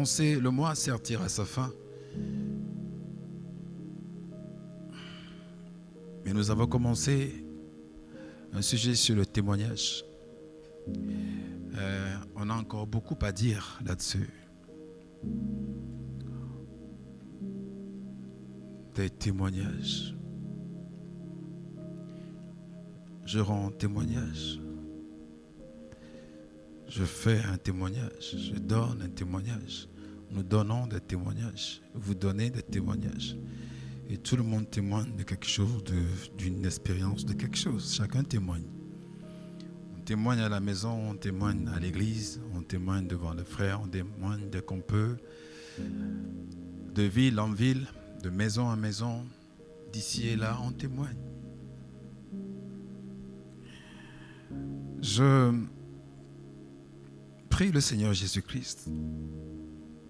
commencé, le mois certes tire à sa fin, mais nous avons commencé un sujet sur le témoignage. On a encore beaucoup à dire là-dessus. Des témoignages. Je rends témoignage. Je fais un témoignage. Je donne un témoignage. Nous donnons des témoignages. Vous donnez des témoignages. Et tout le monde témoigne de quelque chose, d'une expérience, de quelque chose. Chacun témoigne. On témoigne à la maison, on témoigne à l'église, on témoigne devant les frères, on témoigne dès qu'on peut. De ville en ville, de maison en maison, d'ici et là, on témoigne. Je prie le Seigneur Jésus-Christ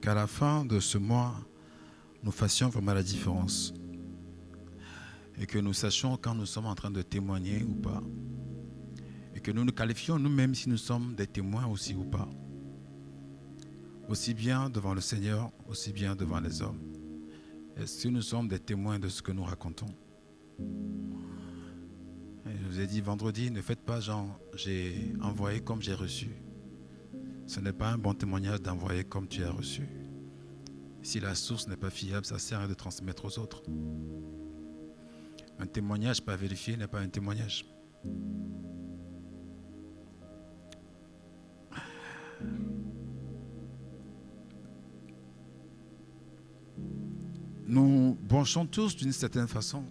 qu'à la fin de ce mois, nous fassions vraiment la différence et que nous sachions quand nous sommes en train de témoigner ou pas et que nous nous qualifions nous-mêmes si nous sommes des témoins aussi ou pas, aussi bien devant le Seigneur, aussi bien devant les hommes. Est-ce que nous sommes des témoins de ce que nous racontons? Et je vous ai dit vendredi, ne faites pas genre j'ai envoyé comme j'ai reçu. Ce n'est pas un bon témoignage d'envoyer comme tu as reçu. Si la source n'est pas fiable, ça sert à rien de transmettre aux autres. Un témoignage pas vérifié n'est pas un témoignage. Nous branchons tous d'une certaine façon.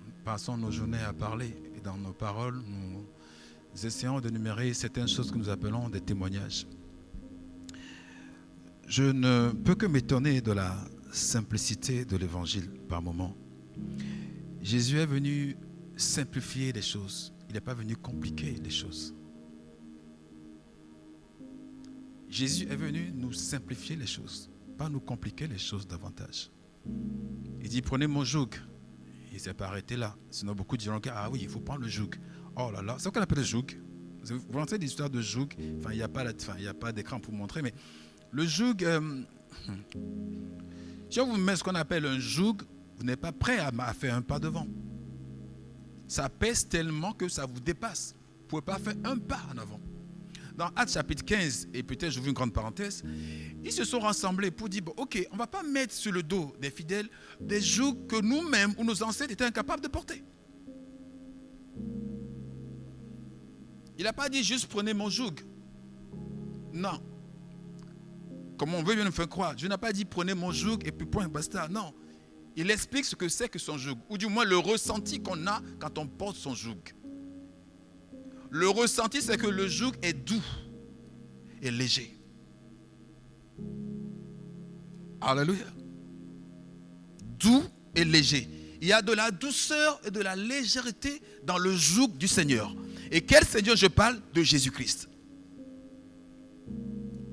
Nous passons nos journées à parler et dans nos paroles, nous essayons d'énumérer certaines choses que nous appelons des témoignages. Je ne peux que m'étonner de la simplicité de l'évangile par moments. Jésus est venu simplifier les choses. Il n'est pas venu compliquer les choses. Jésus est venu nous simplifier les choses, pas nous compliquer les choses davantage. Il dit, prenez mon joug. Il ne s'est pas arrêté là. Sinon, beaucoup diront, ah oui, il faut prendre le joug. Oh là là, c'est ce qu'on appelle le joug. Vous rentrez l'histoire de joug. Enfin, il n'y a pas d'écran pour montrer, mais le joug, si on vous met ce qu'on appelle un joug, vous n'êtes pas prêt à faire un pas devant. Ça pèse tellement que ça vous dépasse. Vous ne pouvez pas faire un pas en avant. Dans Actes chapitre 15, et peut-être j'ouvre une grande parenthèse, ils se sont rassemblés pour dire, bon, ok, on ne va pas mettre sur le dos des fidèles des jougs que nous-mêmes ou nos ancêtres étaient incapables de porter. Il n'a pas dit juste prenez mon joug. Non. Comme on veut bien nous faire croire. Dieu n'a pas dit prenez mon joug et puis point, basta. Non. Il explique ce que c'est que son joug. Ou du moins le ressenti qu'on a quand on porte son joug. Le ressenti, c'est que le joug est doux et léger. Alléluia. Doux et léger. Il y a de la douceur et de la légèreté dans le joug du Seigneur. Et quel Seigneur je parle? De Jésus-Christ.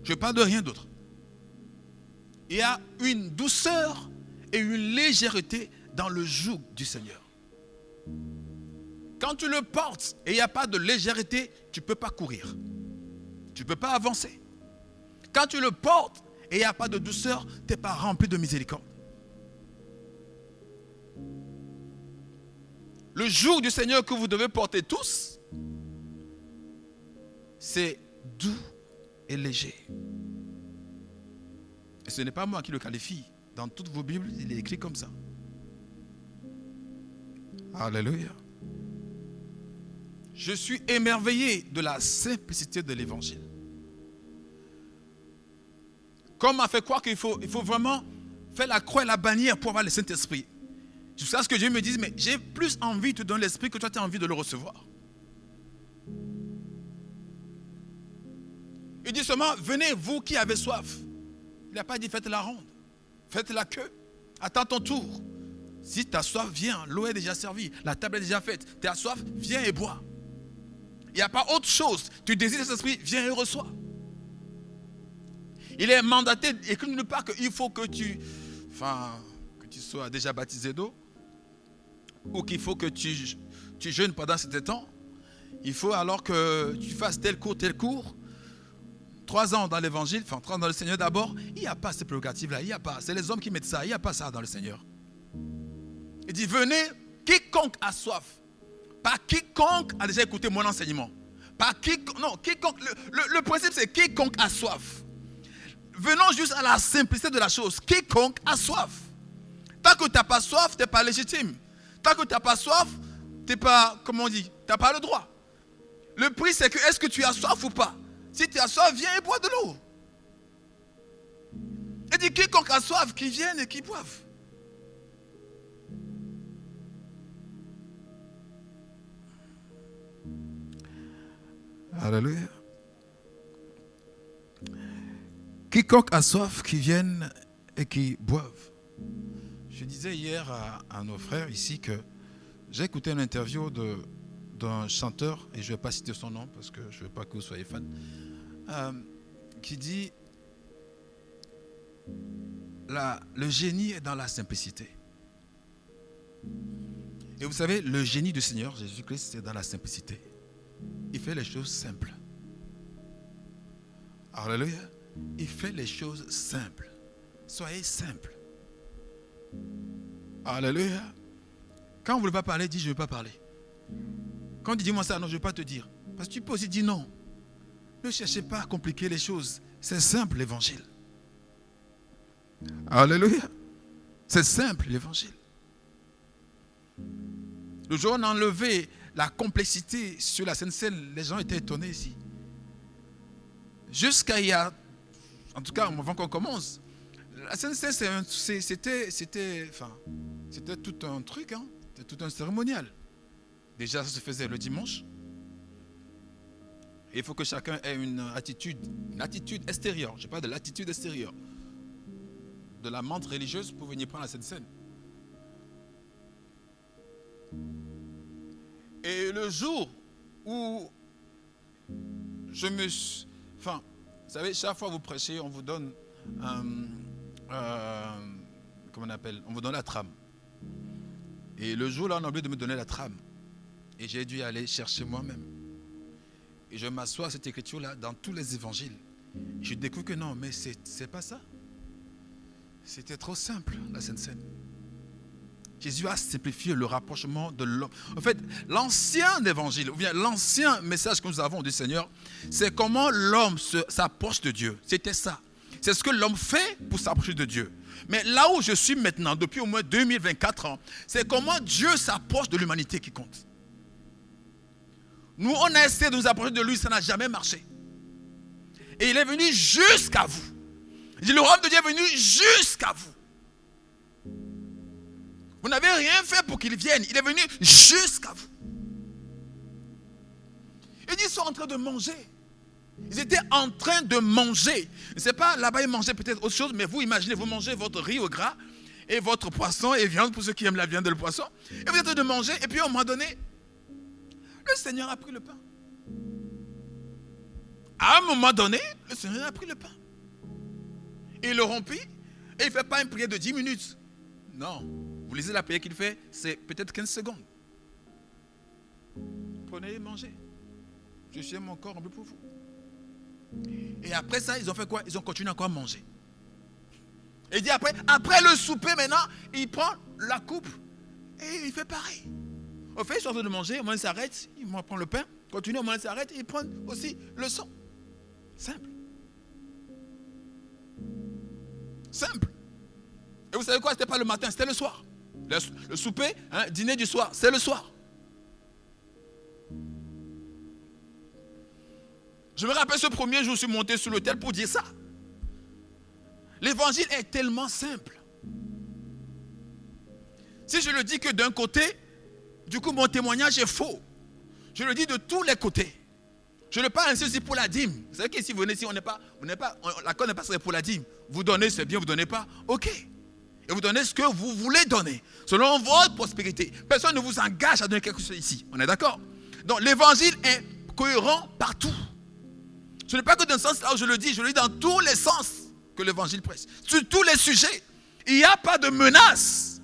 Je parle de rien d'autre. Il y a une douceur et une légèreté dans le joug du Seigneur. Quand tu le portes et il n'y a pas de légèreté, tu ne peux pas courir. Tu ne peux pas avancer. Quand tu le portes et il n'y a pas de douceur, tu n'es pas rempli de miséricorde. Le joug du Seigneur que vous devez porter tous, c'est doux et léger. Et ce n'est pas moi qui le qualifie. Dans toutes vos Bibles, il est écrit comme ça. Alléluia. Je suis émerveillé de la simplicité de l'évangile. Comme m'a fait croire qu'il faut vraiment faire la croix et la bannière pour avoir le Saint-Esprit. Jusqu'à ce que Dieu me dise, mais j'ai plus envie de te donner l'Esprit que toi tu as envie de le recevoir. Il dit seulement, venez vous qui avez soif. Il n'a pas dit faites la ronde, faites la queue, attends ton tour. Si tu as soif, viens, l'eau est déjà servie, la table est déjà faite. Tu as soif, viens et bois. Il n'y a pas autre chose. Tu désires cet esprit, viens et reçois. Il est mandaté, écrit nulle part qu'il faut que tu sois déjà baptisé d'eau, ou qu'il faut que tu jeûnes pendant cet temps. Il faut alors que tu fasses tel cours, 3 ans dans l'évangile, enfin 3 ans dans le Seigneur d'abord, il n'y a pas ces prérogatives-là, il n'y a pas. C'est les hommes qui mettent ça, il n'y a pas ça dans le Seigneur. Il dit, venez, quiconque a soif. Pas quiconque a déjà écouté mon enseignement. Pas quiconque, non, quiconque. Le principe, c'est quiconque a soif. Venons juste à la simplicité de la chose. Quiconque a soif. Tant que tu n'as pas soif, tu n'es pas légitime. Tant que tu n'as pas soif, tu n'es pas, comment on dit, tu n'as pas le droit. Le prix, c'est que est-ce que tu as soif ou pas? Si tu as soif, viens et bois de l'eau. Il dit quiconque a soif, qu'il vienne et qu'il boive. Alléluia. Quiconque a soif, qu'il vienne et qu'il boive. Je disais hier à nos frères ici que j'ai écouté une interview d'un chanteur, et je ne vais pas citer son nom parce que je ne veux pas que vous soyez fan, qui dit le génie est dans la simplicité. Et vous savez, le génie du Seigneur Jésus-Christ, c'est dans la simplicité. Il fait les choses simples. Alléluia. Il fait les choses simples. Soyez simples. Alléluia. Quand vous ne voulez pas parler, dis je ne veux pas parler. Quand tu dis dis-moi ça, non, je ne veux pas te dire. Parce que tu peux aussi dire non. Ne cherchez pas à compliquer les choses. C'est simple l'évangile. Alléluia. C'est simple l'évangile. Le jour où on a enlevé la complexité sur la Sainte Seine, les gens étaient étonnés ici. Jusqu'à il y a, en tout cas avant qu'on commence, la Sainte Seine c'était tout un truc, hein, c'était tout un cérémonial. Déjà ça se faisait le dimanche. Et il faut que chacun ait une attitude extérieure. Je parle de l'attitude extérieure de la menthe religieuse pour venir prendre la Sainte Seine. Et le jour où je me suis... Enfin, vous savez, chaque fois que vous prêchez, on vous donne... comment on appelle? On vous donne la trame. Et le jour là, on a oublié de me donner la trame. Et j'ai dû aller chercher moi-même. Et je m'assois à cette écriture-là dans tous les évangiles. Je découvre que non, mais c'est pas ça. C'était trop simple, la Sainte Seine. Jésus a simplifié le rapprochement de l'homme. En fait, l'ancien évangile, ou bien l'ancien message que nous avons du Seigneur, c'est comment l'homme s'approche de Dieu. C'était ça. C'est ce que l'homme fait pour s'approcher de Dieu. Mais là où je suis maintenant, depuis au moins 2024 ans, c'est comment Dieu s'approche de l'humanité qui compte. Nous, on a essayé de nous approcher de lui, ça n'a jamais marché. Et il est venu jusqu'à vous. Le royaume de Dieu est venu jusqu'à vous. Vous n'avez rien fait pour qu'il vienne. Il est venu jusqu'à vous. Il dit, ils sont en train de manger. Ils étaient en train de manger. C'est pas là-bas, ils mangeaient peut-être autre chose, mais vous imaginez, vous mangez votre riz au gras et votre poisson et viande, pour ceux qui aiment la viande et le poisson. Et vous êtes en train de manger, et puis à un moment donné, le Seigneur a pris le pain. À un moment donné, le Seigneur a pris le pain. Et il le rompit, et il ne fait pas une prière de 10 minutes. Non. Vous lisez la prière qu'il fait, c'est peut-être 15 secondes. Prenez et mangez. Je suis mon corps un peu pour vous. Et après ça, ils ont fait quoi? Ils ont continué encore à manger. Et il dit après le souper maintenant, il prend la coupe et il fait pareil. Au fait, ils sont en train de manger, au moment où il s'arrête, il prend le pain, continue, au moment où il s'arrête, il prend aussi le sang. Simple. Simple. Et vous savez quoi? C'était pas le matin, c'était le soir. Le souper, hein, dîner du soir, c'est le soir. Je me rappelle ce premier jour, je suis monté sur l'autel pour dire ça. L'évangile est tellement simple. Si je le dis que d'un côté, du coup mon témoignage est faux. Je le dis de tous les côtés. Je le parle ainsi aussi pour la dîme. Vous savez que si vous venez ici, l'accord n'est pas pour la dîme. Vous donnez, c'est bien, vous ne donnez pas, ok. Et vous donnez ce que vous voulez donner, selon votre prospérité. Personne ne vous engage à donner quelque chose ici. On est d'accord? Donc l'évangile est cohérent partout. Ce n'est pas que dans le sens là où je le dis dans tous les sens que l'évangile prêche. Sur tous les sujets. Il n'y a pas de menace.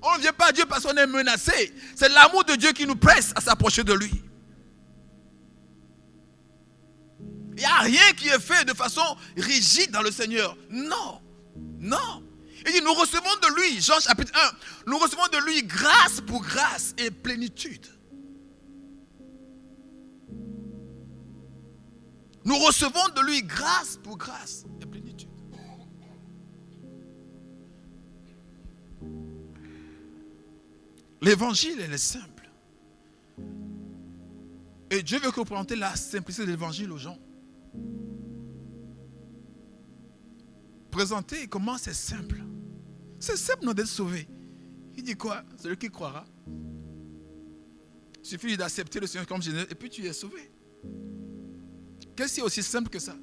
On ne vient pas à Dieu parce qu'on est menacé. C'est l'amour de Dieu qui nous presse à s'approcher de lui. Il n'y a rien qui est fait de façon rigide dans le Seigneur. Non. Non. Il dit, nous recevons de lui, Jean chapitre 1, nous recevons de lui grâce pour grâce et plénitude. Nous recevons de lui grâce pour grâce et plénitude. L'évangile, elle est simple. Et Dieu veut que vous présentez la simplicité de l'évangile aux gens. Présenter comment c'est simple. C'est simple non, d'être sauvé. Il dit quoi? Celui qui croira. Il suffit d'accepter le Seigneur comme Jésus et puis tu es sauvé. Qu'est-ce qui est aussi simple que ça?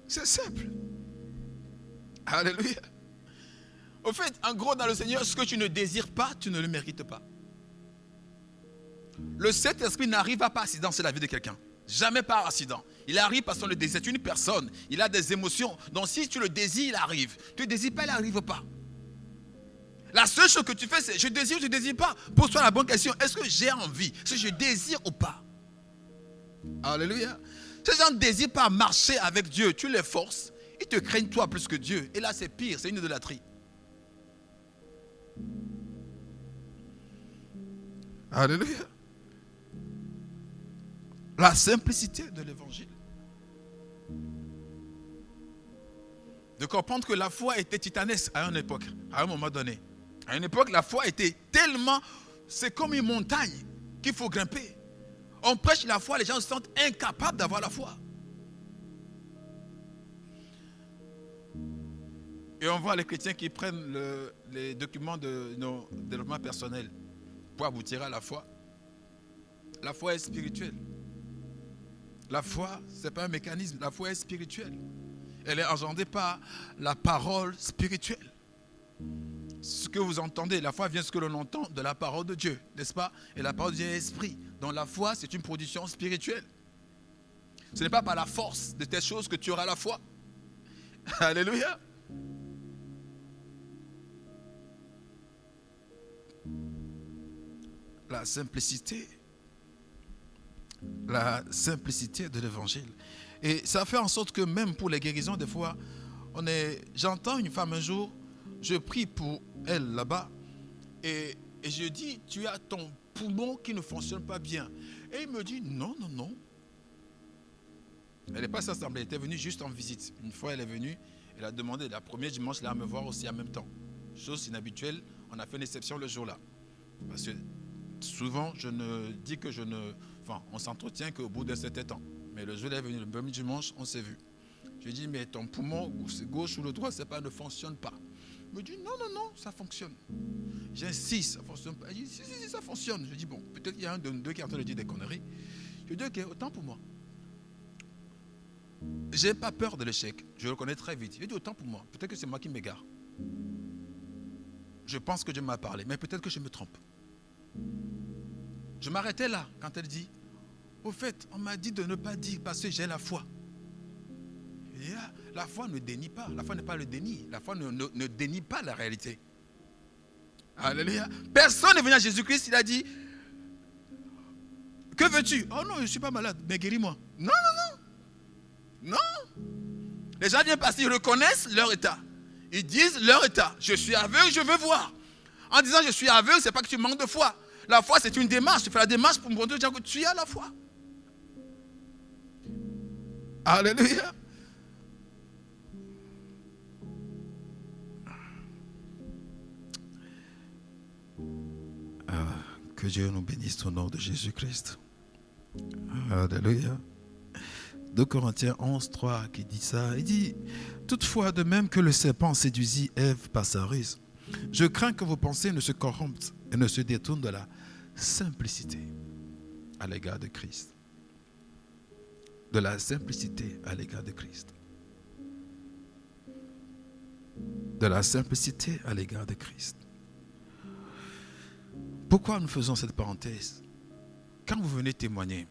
C'est simple. Alléluia. Au fait, en gros, dans le Seigneur, ce que tu ne désires pas, tu ne le mérites pas. Le Saint-Esprit n'arrive pas par accident sur la vie de quelqu'un. Jamais par accident. Il arrive parce qu'on le désire. C'est une personne. Il a des émotions. Donc si tu le désires, il arrive. Tu ne le désires pas, il n'arrive pas. La seule chose que tu fais, c'est je désire ou je ne désire pas. Pose-toi la bonne question. Est-ce que j'ai envie? Est-ce que je désire ou pas? Alléluia. Ces gens ne désirent pas marcher avec Dieu. Tu les forces. Ils te craignent toi plus que Dieu. Et là, c'est pire. C'est une idolâtrie. Alléluia. La simplicité de l'évangile. De comprendre que la foi était titanesque à une époque, à un moment donné. À une époque, la foi était tellement... C'est comme une montagne qu'il faut grimper. On prêche la foi, les gens se sentent incapables d'avoir la foi. Et on voit les chrétiens qui prennent les documents de nos développements personnels pour aboutir à la foi. La foi est spirituelle. La foi, ce n'est pas un mécanisme. La foi est spirituelle. Elle est engendrée par la parole spirituelle. Ce que vous entendez, la foi vient de ce que l'on entend de la parole de Dieu, n'est-ce pas? Et la parole de Dieu est esprit. Donc la foi, c'est une production spirituelle. Ce n'est pas par la force de telles choses que tu auras la foi. Alléluia. La simplicité de l'évangile. Et ça fait en sorte que même pour les guérisons, des fois, j'entends une femme un jour, je prie pour elle là-bas, et je dis, tu as ton poumon qui ne fonctionne pas bien. Et il me dit, non. Elle n'est pas s'assembler, elle était venue juste en visite. Une fois, elle est venue, elle a demandé, la première dimanche, elle a à me voir aussi en même temps. Chose inhabituelle, on a fait une exception le jour-là. Parce que souvent, on s'entretient qu'au bout d'un certain temps. Mais le jour où elle est venue, le premier dimanche, on s'est vu. Je lui ai dit, mais ton poumon, gauche ou le droit, ne fonctionne pas. Il me dit, non, ça fonctionne. J'insiste, ça ne fonctionne pas. Il dit, si, ça fonctionne. Je dis, bon, peut-être qu'il y a un de nous deux qui est en train de dire des conneries. Je lui ai dit, ok, autant pour moi. Je n'ai pas peur de l'échec. Je le connais très vite. Je lui ai dit, autant pour moi. Peut-être que c'est moi qui m'égare. Je pense que Dieu m'a parlé, mais peut-être que je me trompe. Je m'arrêtais là quand elle dit, au fait, on m'a dit de ne pas dire parce que j'ai la foi. La foi ne dénie pas. La foi n'est pas le déni. La foi ne dénie pas la réalité. Alléluia. Personne n'est venu à Jésus-Christ, il a dit, que veux-tu? Oh non, je ne suis pas malade, mais guéris-moi. Non. Les gens viennent parce qu'ils reconnaissent leur état. Ils disent leur état. Je suis aveugle, je veux voir. En disant je suis aveugle, ce n'est pas que tu manques de foi. La foi, c'est une démarche. Tu fais la démarche pour montrer aux gens que tu as la foi. Alléluia. Que Dieu nous bénisse au nom de Jésus-Christ. Alléluia. 2 Corinthiens 11, 3 qui dit ça. Il dit, toutefois, de même que le serpent séduisit Ève par sa ruse, je crains que vos pensées ne se corrompent et ne se détournent de la simplicité à l'égard de Christ. De la simplicité à l'égard de Christ. De la simplicité à l'égard de Christ. Pourquoi nous faisons cette parenthèse? Quand vous venez témoigner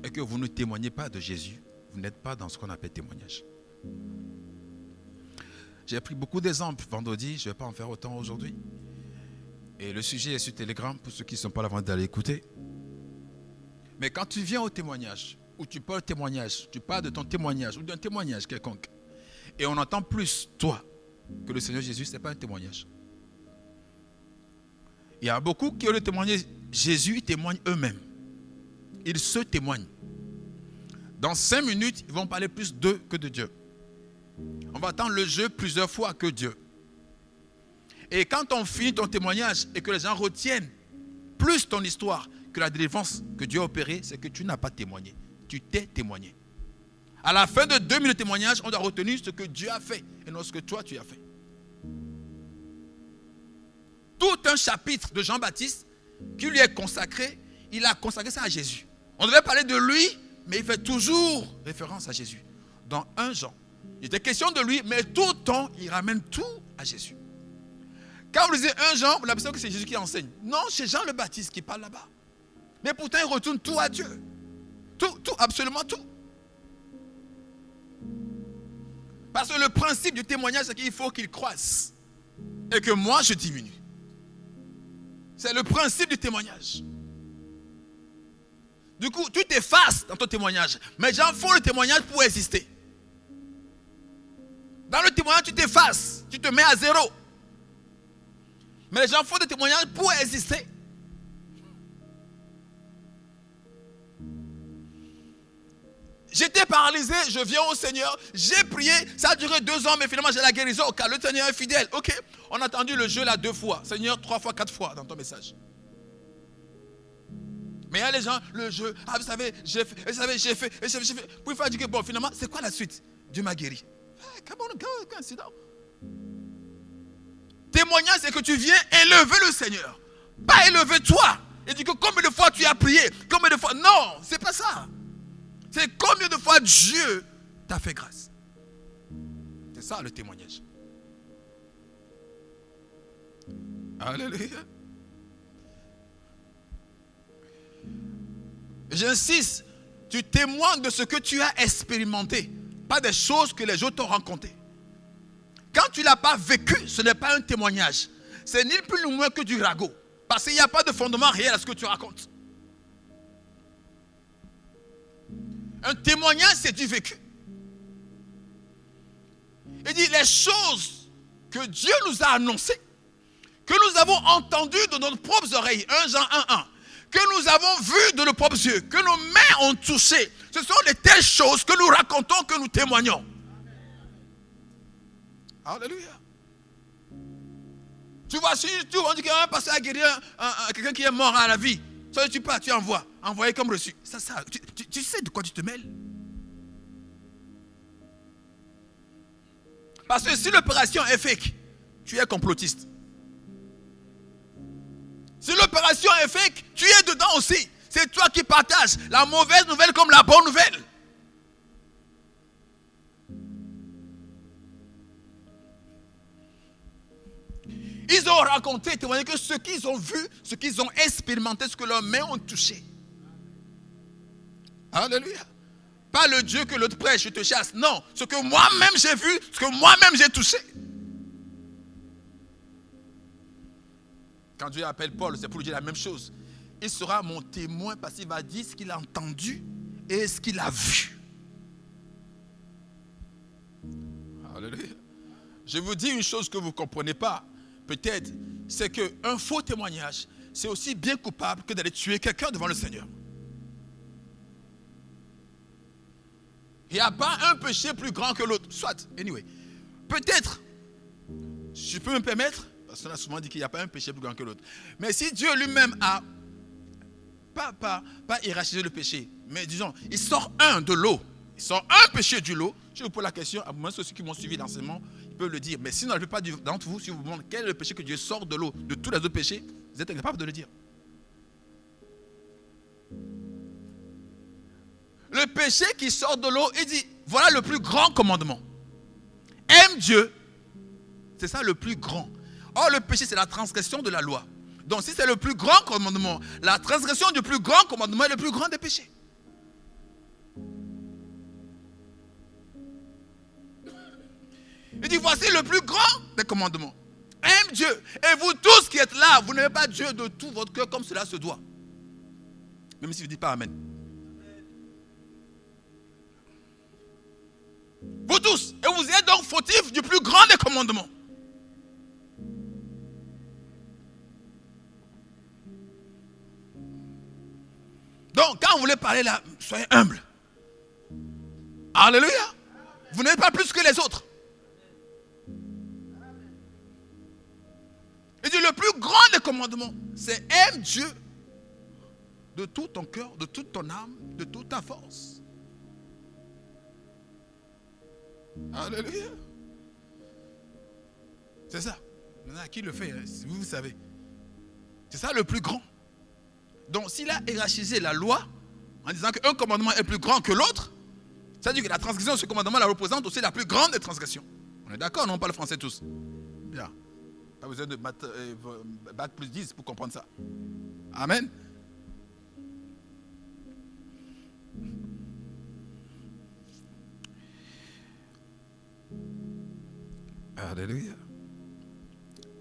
et que vous ne témoignez pas de Jésus, vous n'êtes pas dans ce qu'on appelle témoignage. J'ai pris beaucoup d'exemples vendredi, je ne vais pas en faire autant aujourd'hui. Et le sujet est sur Telegram pour ceux qui ne sont pas là avant d'aller écouter. Mais quand tu viens au témoignage, où tu parles témoignage, tu parles de ton témoignage ou d'un témoignage quelconque, et on entend plus toi que le Seigneur Jésus, ce n'est pas un témoignage. Il y a beaucoup qui ont le témoignage. Jésus, ils témoignent eux-mêmes. Ils se témoignent. Dans 5 minutes, ils vont parler plus d'eux que de Dieu. On va entendre le jeu plusieurs fois que Dieu. Et quand on finit ton témoignage et que les gens retiennent plus ton histoire que la délivrance que Dieu a opérée, c'est que tu n'as pas témoigné. Tu t'es témoigné. À la fin de 2 minutes de témoignage, on doit retenir ce que Dieu a fait et non ce que toi tu as fait. Tout un chapitre de Jean-Baptiste qui lui est consacré, il a consacré ça à Jésus. On devait parler de lui, mais il fait toujours référence à Jésus. Dans 1 Jean, il était question de lui, mais tout le temps, il ramène tout à Jésus. Quand vous lisez 1 Jean, vous avez l'impression que c'est Jésus qui enseigne. Non, c'est Jean le Baptiste qui parle là-bas. Mais pourtant, il retourne tout à Dieu. Tout, absolument tout. Parce que le principe du témoignage, c'est qu'il faut qu'il croisse. Et que moi, je diminue. C'est le principe du témoignage. Du coup, tu t'effaces dans ton témoignage. Mais les gens font le témoignage pour exister. Dans le témoignage, tu t'effaces. Tu te mets à zéro. Mais les gens font des témoignages pour exister. J'étais paralysé, je viens au Seigneur, j'ai prié, ça a duré 2 ans, mais finalement j'ai la guérison. Car le Seigneur est fidèle. Ok, on a entendu le jeu là 2 fois. Seigneur, 3 fois, 4 fois dans ton message. Mais il y a les gens, le jeu, ah vous savez, j'ai fait. Puis il faut dire que bon, finalement, c'est quoi la suite? Dieu m'a guéri. Hey, come on, sit down. Témoignage, c'est que tu viens élever le Seigneur. Pas élever toi. Et dis que combien de fois tu as prié, combien de fois. Non, c'est pas ça. C'est combien de fois Dieu t'a fait grâce. C'est ça le témoignage. Alléluia. J'insiste, tu témoignes de ce que tu as expérimenté, pas des choses que les autres t'ont racontées. Quand tu ne l'as pas vécu, ce n'est pas un témoignage. C'est ni plus ni moins que du ragot. Parce qu'il n'y a pas de fondement réel à ce que tu racontes. Un témoignage, c'est du vécu. Il dit les choses que Dieu nous a annoncées, que nous avons entendues de nos propres oreilles, 1 Jean 1:1, que nous avons vues de nos propres yeux, que nos mains ont touché. Ce sont de telles choses que nous racontons, que nous témoignons. Alléluia. Tu vois, si on dit qu'un pasteur a guéri quelqu'un qui est mort à la vie, ça tu pars, tu envoies, envoyé comme reçu. Ça, tu sais de quoi tu te mêles? Parce que si l'opération est fake, tu es complotiste. Si l'opération est fake, tu es dedans aussi. C'est toi qui partages la mauvaise nouvelle comme la bonne nouvelle. Ils ont raconté, témoigné que ce qu'ils ont vu, ce qu'ils ont expérimenté, ce que leurs mains ont touché. Alléluia. Pas le Dieu que l'autre prêche, je te chasse. Non, ce que moi-même j'ai vu, ce que moi-même j'ai touché. Quand Dieu appelle Paul, c'est pour lui dire la même chose. Il sera mon témoin parce qu'il va dire ce qu'il a entendu et ce qu'il a vu. Alléluia. Je vous dis une chose que vous ne comprenez pas. Peut-être, c'est qu'un faux témoignage, c'est aussi bien coupable que d'aller tuer quelqu'un devant le Seigneur. Il n'y a pas un péché plus grand que l'autre. Soit, anyway. Peut-être, je peux me permettre, parce qu'on a souvent dit qu'il n'y a pas un péché plus grand que l'autre. Mais si Dieu lui-même a, pas hiérarchisé le péché, mais disons, il sort un de l'eau, il sort un péché du lot, je vous pose la question, à moins ceux qui m'ont suivi l'enseignement, ils peuvent le dire. Mais sinon, la plupart d'entre vous, si vous vous demandez quel est le péché que Dieu sort de l'eau, de tous les autres péchés, vous êtes incapable de le dire. Le péché qui sort de l'eau, il dit, voilà le plus grand commandement. Aime Dieu, c'est ça le plus grand. Or, le péché, c'est la transgression de la loi. Donc, si c'est le plus grand commandement, la transgression du plus grand commandement est le plus grand des péchés. Il dit, voici le plus grand des commandements. Aime Dieu. Et vous tous qui êtes là, vous n'aimez pas Dieu de tout votre cœur comme cela se doit. Même si vous ne dites pas Amen. Vous tous. Et vous êtes donc fautifs du plus grand des commandements. Donc, quand vous voulez parler là, soyez humble. Alléluia. Vous n'êtes pas plus que les autres. Il dit le plus grand des commandements, c'est aime Dieu de tout ton cœur, de toute ton âme, de toute ta force. Alléluia. C'est ça. Il y en a qui le fait, hein, vous savez. C'est ça le plus grand. Donc s'il a hiérarchisé la loi en disant qu'un commandement est plus grand que l'autre, ça veut dire que la transgression de ce commandement la représente aussi la plus grande des transgressions. On est d'accord, non? On parle français tous. Bien. Pas besoin de bac plus 10 pour comprendre ça. Amen. Alléluia.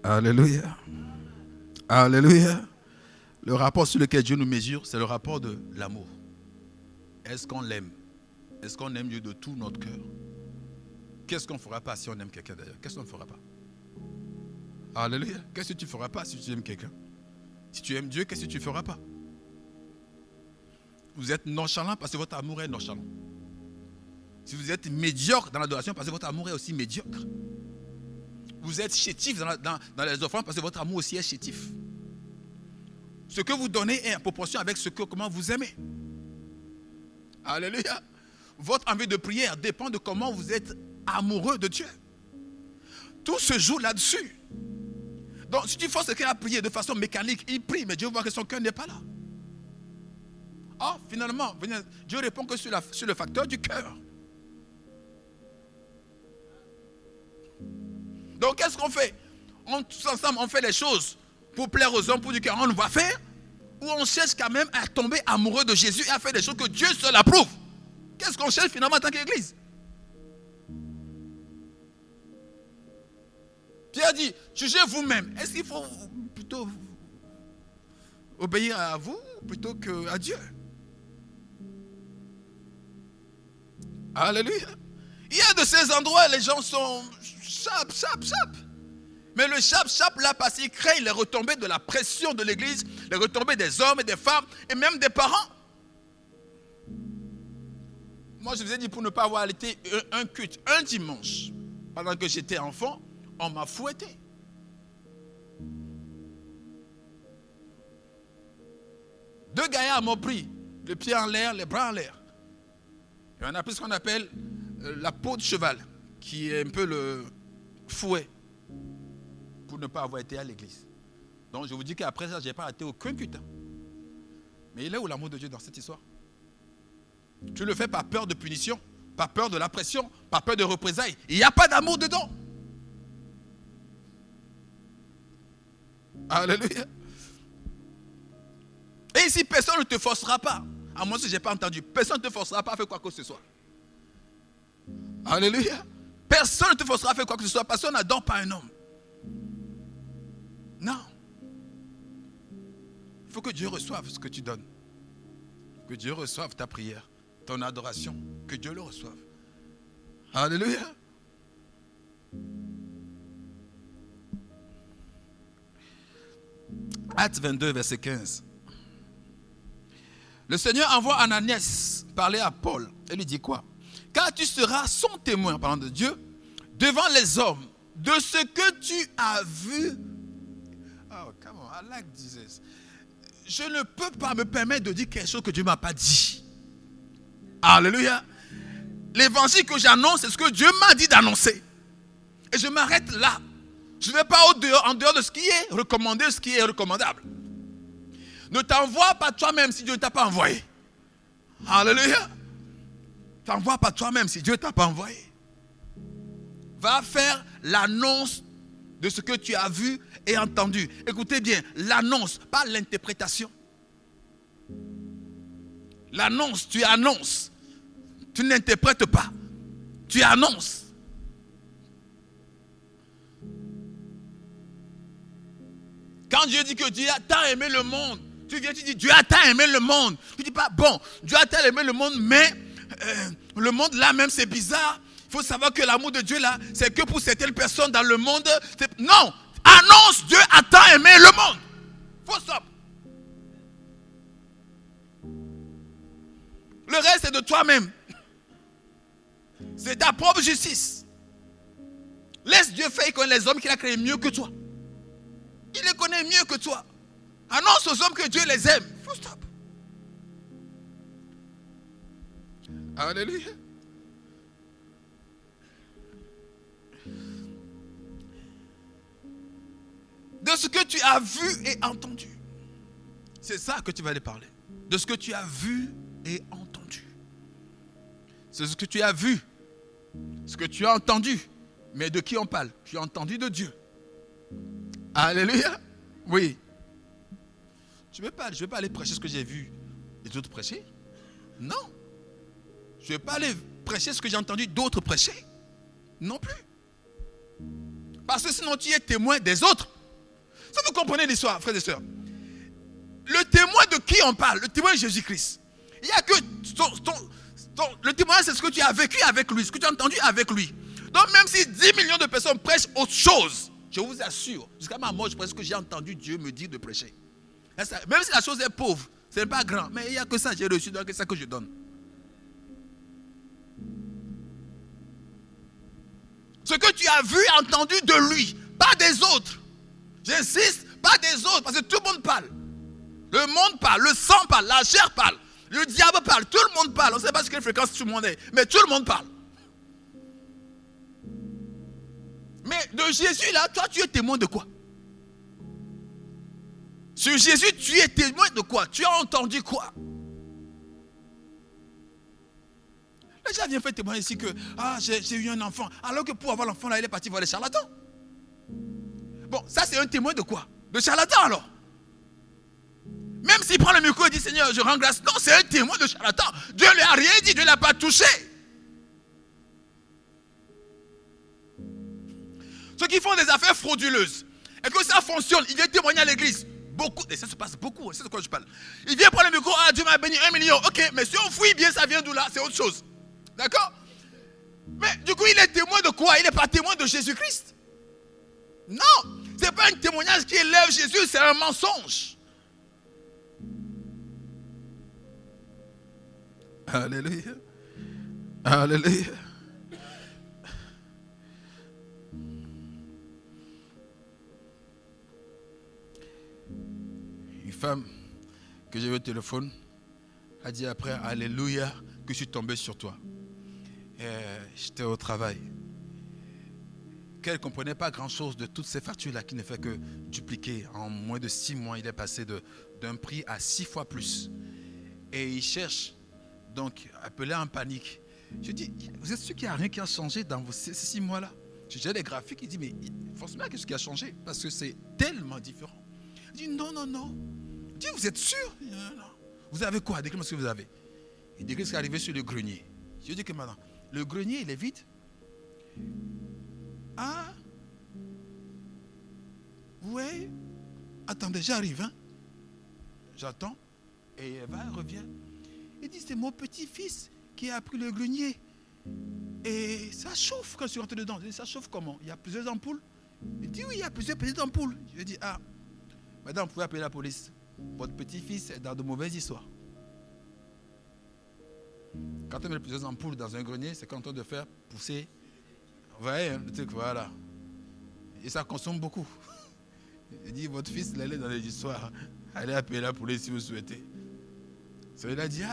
Alléluia. Alléluia. Le rapport sur lequel Dieu nous mesure, c'est le rapport de l'amour. Est-ce qu'on l'aime? Est-ce qu'on aime Dieu de tout notre cœur? Qu'est-ce qu'on ne fera pas si on aime quelqu'un d'ailleurs? Qu'est-ce qu'on ne fera pas? Alléluia. Qu'est-ce que tu ne feras pas si tu aimes quelqu'un? Si tu aimes Dieu, qu'est-ce que tu ne feras pas? Vous êtes nonchalant parce que votre amour est nonchalant. Si vous êtes médiocre dans l'adoration, parce que votre amour est aussi médiocre. Vous êtes chétif dans les offrandes parce que votre amour aussi est chétif. Ce que vous donnez est en proportion avec comment vous aimez. Alléluia. Votre envie de prière dépend de comment vous êtes amoureux de Dieu. Tout se joue là-dessus. Donc si tu forces quelqu'un à prier de façon mécanique, il prie, mais Dieu voit que son cœur n'est pas là. Ah, finalement, Dieu répond que sur le facteur du cœur. Donc qu'est-ce qu'on fait? Tous ensemble, on fait les choses pour plaire aux hommes, pour du cœur, on va faire, ou on cherche quand même à tomber amoureux de Jésus et à faire des choses que Dieu seul approuve. Qu'est-ce qu'on cherche finalement en tant qu'Église? Pierre dit, jugez vous-même. Est-ce qu'il faut plutôt obéir à vous plutôt qu'à Dieu? Alléluia. Il y a de ces endroits où les gens sont chap. Mais le chap là, parce qu'il crée les retombées de la pression de l'église, les retombées des hommes et des femmes, et même des parents. Moi, je vous ai dit, pour ne pas avoir été un culte, un dimanche, pendant que j'étais enfant, on m'a fouetté. Deux gaillards m'ont pris, les pieds en l'air, les bras en l'air. Et on a pris ce qu'on appelle la peau de cheval, qui est un peu le fouet, pour ne pas avoir été à l'église. Donc je vous dis qu'après ça, je n'ai pas raté aucun culte. Mais il est où l'amour de Dieu dans cette histoire? Tu le fais par peur de punition, par peur de la pression, par peur de représailles. Il n'y a pas d'amour dedans. Alléluia. Et ici, personne ne te forcera pas. À moins que je n'ai pas entendu. Personne ne te forcera pas à faire quoi que ce soit. Alléluia. Personne ne te forcera à faire quoi que ce soit. Personne n'adore pas un homme. Non. Il faut que Dieu reçoive ce que tu donnes. Que Dieu reçoive ta prière, ton adoration. Que Dieu le reçoive. Alléluia. Actes 22, verset 15. Le Seigneur envoie Ananias parler à Paul. Et lui dit quoi? Car tu seras son témoin, en parlant de Dieu, devant les hommes, de ce que tu as vu. Oh, come on, I like Jesus. Je ne peux pas me permettre de dire quelque chose que Dieu ne m'a pas dit. Alléluia. L'évangile que j'annonce, c'est ce que Dieu m'a dit d'annoncer. Et je m'arrête là. Je ne vais pas en dehors de ce qui est recommandé, ce qui est recommandable. Ne t'envoie pas toi-même si Dieu ne t'a pas envoyé. Alléluia. T'envoie pas toi-même si Dieu ne t'a pas envoyé. Va faire l'annonce de ce que tu as vu et entendu. Écoutez bien, l'annonce, pas l'interprétation. L'annonce, tu annonces. Tu n'interprètes pas. Tu annonces. Quand Dieu dit que Dieu a tant aimé le monde, tu viens, tu dis Dieu a tant aimé le monde. Tu dis pas, bon, Dieu a tant aimé le monde, mais le monde là même c'est bizarre. Il faut savoir que l'amour de Dieu là, c'est que pour certaines personnes dans le monde. Non, annonce Dieu a tant aimé le monde. Faut stop. Le reste c'est de toi-même. C'est ta propre justice. Laisse Dieu faire, il connaît les hommes qu'il a créés mieux que toi. Il les connaît mieux que toi. Annonce aux hommes que Dieu les aime. Faut stop. Alléluia. De ce que tu as vu et entendu. C'est ça que tu vas aller parler. De ce que tu as vu et entendu. C'est ce que tu as vu. Ce que tu as entendu. Mais de qui on parle? Tu as entendu de Dieu. Alléluia. Oui. Je ne vais pas aller prêcher ce que j'ai vu les autres prêcher. Non. Je ne vais pas aller prêcher ce que j'ai entendu d'autres prêcher. Non plus. Parce que sinon tu es témoin des autres. Ça, vous comprenez l'histoire, frères et sœurs. Le témoin de qui on parle? Le témoin de Jésus-Christ. Il n'y a que le témoin, c'est ce que tu as vécu avec lui, ce que tu as entendu avec lui. Donc même si 10 millions de personnes prêchent autre chose, je vous assure, jusqu'à ma mort, je prêche ce que j'ai entendu Dieu me dire de prêcher. Même si la chose est pauvre, ce n'est pas grand, mais il n'y a que ça, j'ai reçu, donc c'est ça que je donne. Ce que tu as vu et entendu de lui, pas des autres. J'insiste, pas des autres, parce que tout le monde parle. Le monde parle, le sang parle, la chair parle, le diable parle, tout le monde parle. On ne sait pas sur quelle fréquence tout le monde est, mais tout le monde parle. Mais de Jésus là, toi tu es témoin de quoi? Sur Jésus, tu es témoin de quoi? Tu as entendu quoi? Les gens viennent faire témoigner ici que j'ai eu un enfant, alors que pour avoir l'enfant là, il est parti voir les charlatans. Bon, ça c'est un témoin de quoi? De charlatan alors. Même s'il prend le micro et dit Seigneur, je rends grâce. Non, c'est un témoin de charlatan. Dieu ne lui a rien dit, Dieu ne l'a pas touché. Ceux qui font des affaires frauduleuses et que ça fonctionne, ils viennent témoigner à l'église. Beaucoup, et ça se passe beaucoup, c'est de quoi je parle. Il vient prendre le micro, Dieu m'a béni 1 million. Ok, mais si on fouille bien, ça vient d'où là? C'est autre chose. D'accord? Mais du coup, il est témoin de quoi? Il n'est pas témoin de Jésus-Christ. Non, ce n'est pas un témoignage qui élève Jésus, c'est un mensonge. Alléluia. Alléluia. Une femme que j'ai eu au téléphone a dit après Alléluia que je suis tombé sur toi. J'étais au travail. Qu'elle ne comprenait pas grand-chose de toutes ces factures-là qui ne fait que dupliquer. En moins de 6 mois, il est passé d'un prix à 6 fois plus. Et il cherche, donc appelé en panique. Je dis, vous êtes sûr qu'il n'y a rien qui a changé dans ces 6 mois-là? J'ai les graphiques, il dit, mais forcément, qu'est-ce qui a changé? Parce que c'est tellement différent. Il dit, non. Il dit, vous êtes sûr? Non. Vous avez quoi? Décris-moi ce que vous avez. Il décrit ce qui est arrivé sur le grenier. Je dis que maintenant, le grenier, il est vide. Ah, oui. Attendez, j'arrive. Hein? J'attends. Et elle revient. Il dit, c'est mon petit-fils qui a pris le grenier. Et ça chauffe quand je suis rentré dedans. Je dis, ça chauffe comment? Il y a plusieurs ampoules. Il dit, oui, il y a plusieurs petites ampoules. Je dis, madame, vous pouvez appeler la police. Votre petit-fils est dans de mauvaises histoires. Quand on met plusieurs ampoules dans un grenier, c'est quand on doit faire pousser. Vous voyez, le truc, voilà. Et ça consomme beaucoup. Il dit, votre fils, il est dans les histoires. Allez appeler la police si vous souhaitez. Il a dit,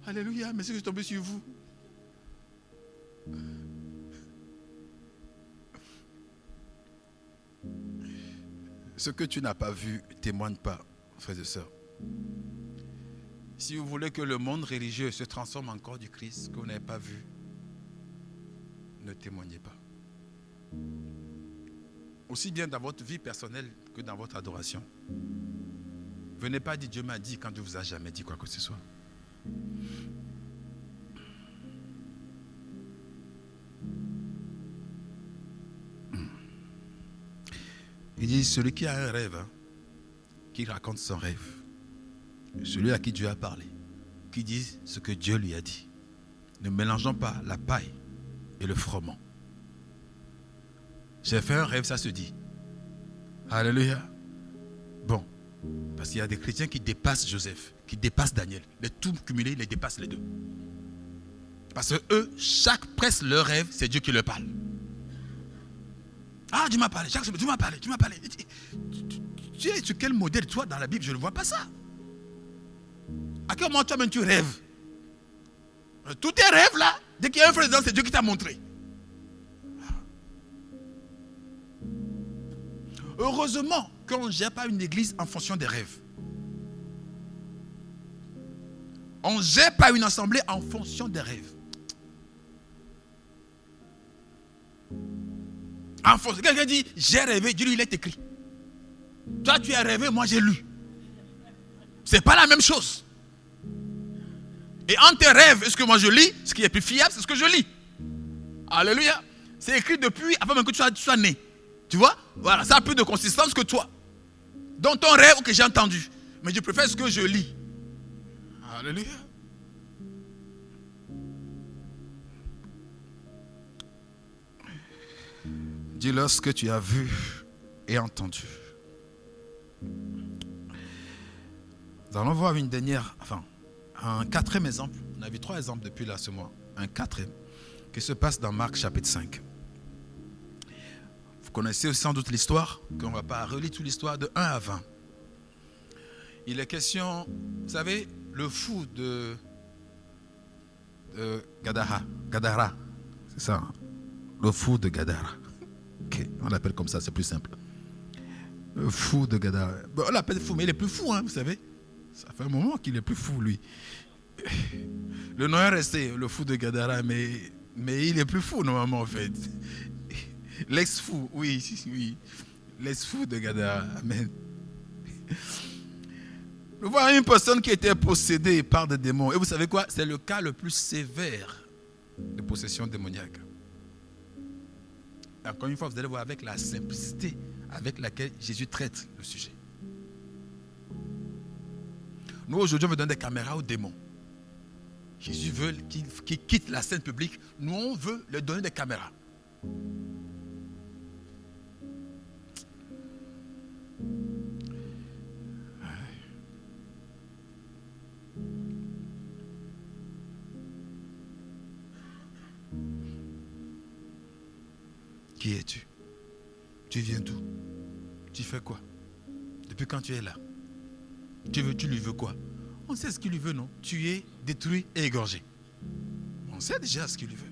alléluia, merci que je suis tombé sur vous. Ce que tu n'as pas vu, témoigne pas, frères et sœurs. Si vous voulez que le monde religieux se transforme en corps du Christ, que vous n'avez pas vu, ne témoignez pas. Aussi bien dans votre vie personnelle que dans votre adoration. Venez pas dire Dieu m'a dit quand Dieu vous a jamais dit quoi que ce soit. Il dit, celui qui a un rêve, qui raconte son rêve, celui à qui Dieu a parlé, qui dit ce que Dieu lui a dit. Ne mélangeons pas la paille et le froment. J'ai fait un rêve, ça se dit. Alléluia. Bon, parce qu'il y a des chrétiens qui dépassent Joseph, qui dépassent Daniel. Les tout cumulés, ils les dépassent les deux. Parce que eux, presque leur rêve, c'est Dieu qui leur parle. Ah, Dieu m'a parlé, Dieu m'a parlé. Tu es sur quel modèle, toi, dans la Bible? Je ne vois pas ça. À quel moment toi-même tu rêves? Tous tes rêves là, dès qu'il y a un frère dedans, c'est Dieu qui t'a montré. Heureusement qu'on ne gère pas une église en fonction des rêves. On ne gère pas une assemblée en fonction des rêves. En fonction, quelqu'un dit, j'ai rêvé, Dieu lui il est écrit. Toi tu as rêvé, moi j'ai lu. C'est pas la même chose. Et en tes rêves, est-ce que moi je lis? Ce qui est plus fiable, c'est ce que je lis. Alléluia. C'est écrit depuis avant même que tu sois né. Tu vois? Voilà, ça a plus de consistance que toi. Dans ton rêve que j'ai entendu. Mais je préfère ce que je lis. Alléluia. Dis-leur ce que tu as vu et entendu. Nous allons voir une dernière, un quatrième exemple. On a vu 3 exemples depuis là ce mois. Un quatrième qui se passe dans Marc chapitre 5. Vous connaissez sans doute l'histoire, qu'on ne va pas relire toute l'histoire de 1 à 20. Il est question, vous savez, le fou de Gadara. C'est ça, hein? Le fou de Gadara. Okay, on l'appelle comme ça, c'est plus simple. Le fou de Gadara. Bon, on l'appelle fou, mais il est plus fou, hein, vous savez. Ça fait un moment qu'il est plus fou, lui. Le nom est resté, le fou de Gadara, mais il est plus fou, normalement, en fait. L'ex-fou, oui. L'ex-fou de Gadara, amen. Nous voyons une personne qui était possédée par des démons. Et vous savez quoi? C'est le cas le plus sévère de possession démoniaque. Encore une fois, vous allez voir avec la simplicité avec laquelle Jésus traite le sujet. Nous, aujourd'hui, on veut donner des caméras aux démons. Jésus veut qu'ils quittent la scène publique. Nous, on veut leur donner des caméras. Qui es-tu? Tu viens d'où? Tu fais quoi? Depuis quand tu es là? Tu lui veux quoi? On sait ce qu'il lui veut, non? Tu es détruit et égorgé. On sait déjà ce qu'il lui veut.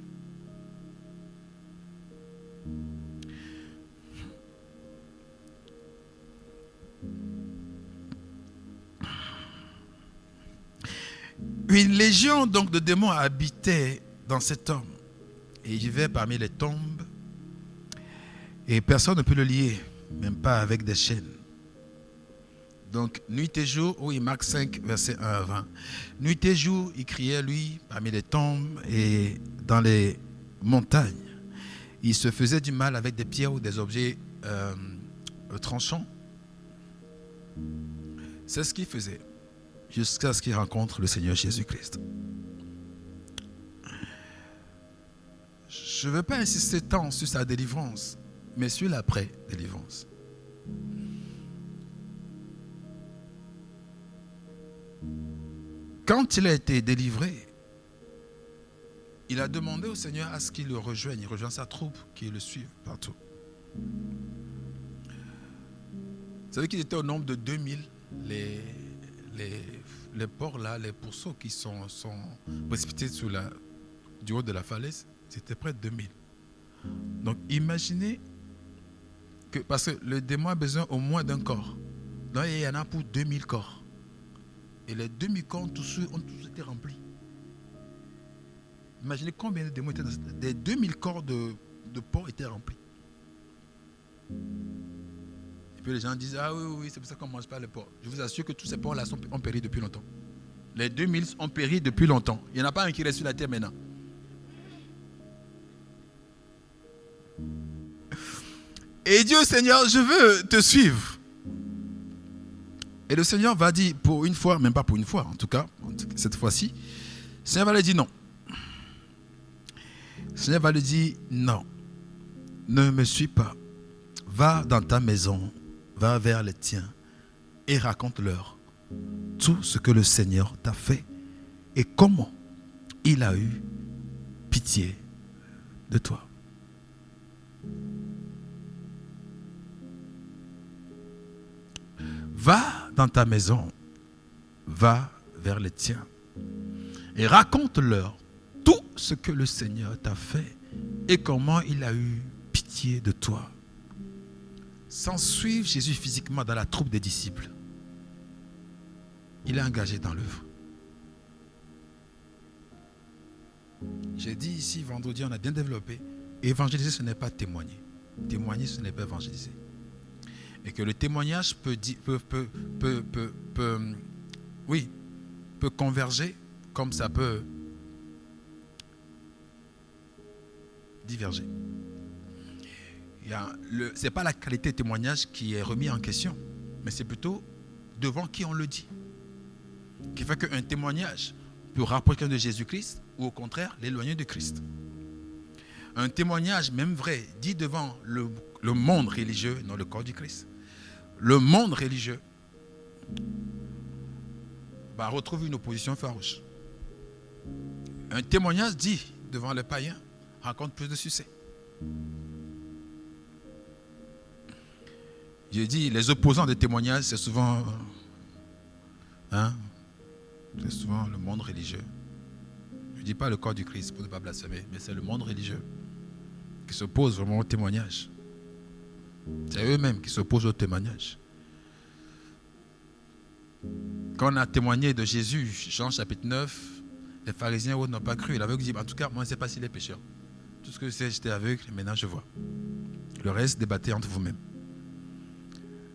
Une légion donc de démons habitait dans cet homme. Et il vivait parmi les tombes. Et personne ne peut le lier, même pas avec des chaînes. Donc, nuit et jour, oui, Marc 5, verset 1 à 20. Nuit et jour, il criait, lui, parmi les tombes et dans les montagnes. Il se faisait du mal avec des pierres ou des objets tranchants. C'est ce qu'il faisait, jusqu'à ce qu'il rencontre le Seigneur Jésus-Christ. Je ne veux pas insister tant sur sa délivrance, mais sur l'après-délivrance. Quand il a été délivré, il a demandé au Seigneur à ce qu'il le rejoigne. Il rejoint sa troupe qui le suit partout. Vous savez qu'il était au nombre de 2000, les porcs là, les pourceaux qui sont précipités du haut de la falaise, c'était près de 2000. Donc imaginez que, parce que le démon a besoin au moins d'un corps. Donc il y en a pour 2000 corps. Et les 2000 corps ont tous été remplis. Imaginez combien de démons étaient dans cette... Des 2000 corps de porcs étaient remplis. Et puis les gens disent, ah oui, c'est pour ça qu'on ne mange pas les porcs. Je vous assure que tous ces porcs-là ont péri depuis longtemps. Les 2000 ont péri depuis longtemps. Il n'y en a pas un qui reste sur la terre maintenant. Et il dit au Seigneur, je veux te suivre. Et le Seigneur va dire, pour une fois, même pas pour une fois, en tout cas, cette fois-ci, le Seigneur va lui dire non. Seigneur va lui dire, non, ne me suis pas. Va dans ta maison, va vers les tiens et raconte-leur tout ce que le Seigneur t'a fait et comment il a eu pitié de toi. Va dans ta maison, va vers les tiens et raconte-leur tout ce que le Seigneur t'a fait et comment il a eu pitié de toi. Sans suivre Jésus physiquement dans la troupe des disciples, il est engagé dans l'œuvre. J'ai dit ici vendredi, on a bien développé, évangéliser ce n'est pas témoigner. Témoigner ce n'est pas évangéliser. Et que le témoignage peut converger comme ça peut diverger. Ce n'est pas la qualité de témoignage qui est remise en question, mais c'est plutôt devant qui on le dit. Qui fait qu'un témoignage peut rapprocher de Jésus-Christ ou au contraire l'éloigner de Christ. Un témoignage, même vrai, dit devant le monde religieux, non le corps du Christ. Le monde religieux retrouve une opposition farouche. Un témoignage dit devant les païens rencontre plus de succès. J'ai dit, les opposants des témoignages, c'est souvent le monde religieux. Je ne dis pas le corps du Christ pour ne pas blasphémer, mais c'est le monde religieux qui s'oppose vraiment au témoignage. C'est eux-mêmes qui s'opposent au témoignage. Quand on a témoigné de Jésus, Jean chapitre 9, les pharisiens n'ont pas cru. L'aveugle dit, en tout cas, moi je ne sais pas s'il est pécheur. Tout ce que je sais, j'étais aveugle, maintenant je vois. Le reste, débattez entre vous-mêmes.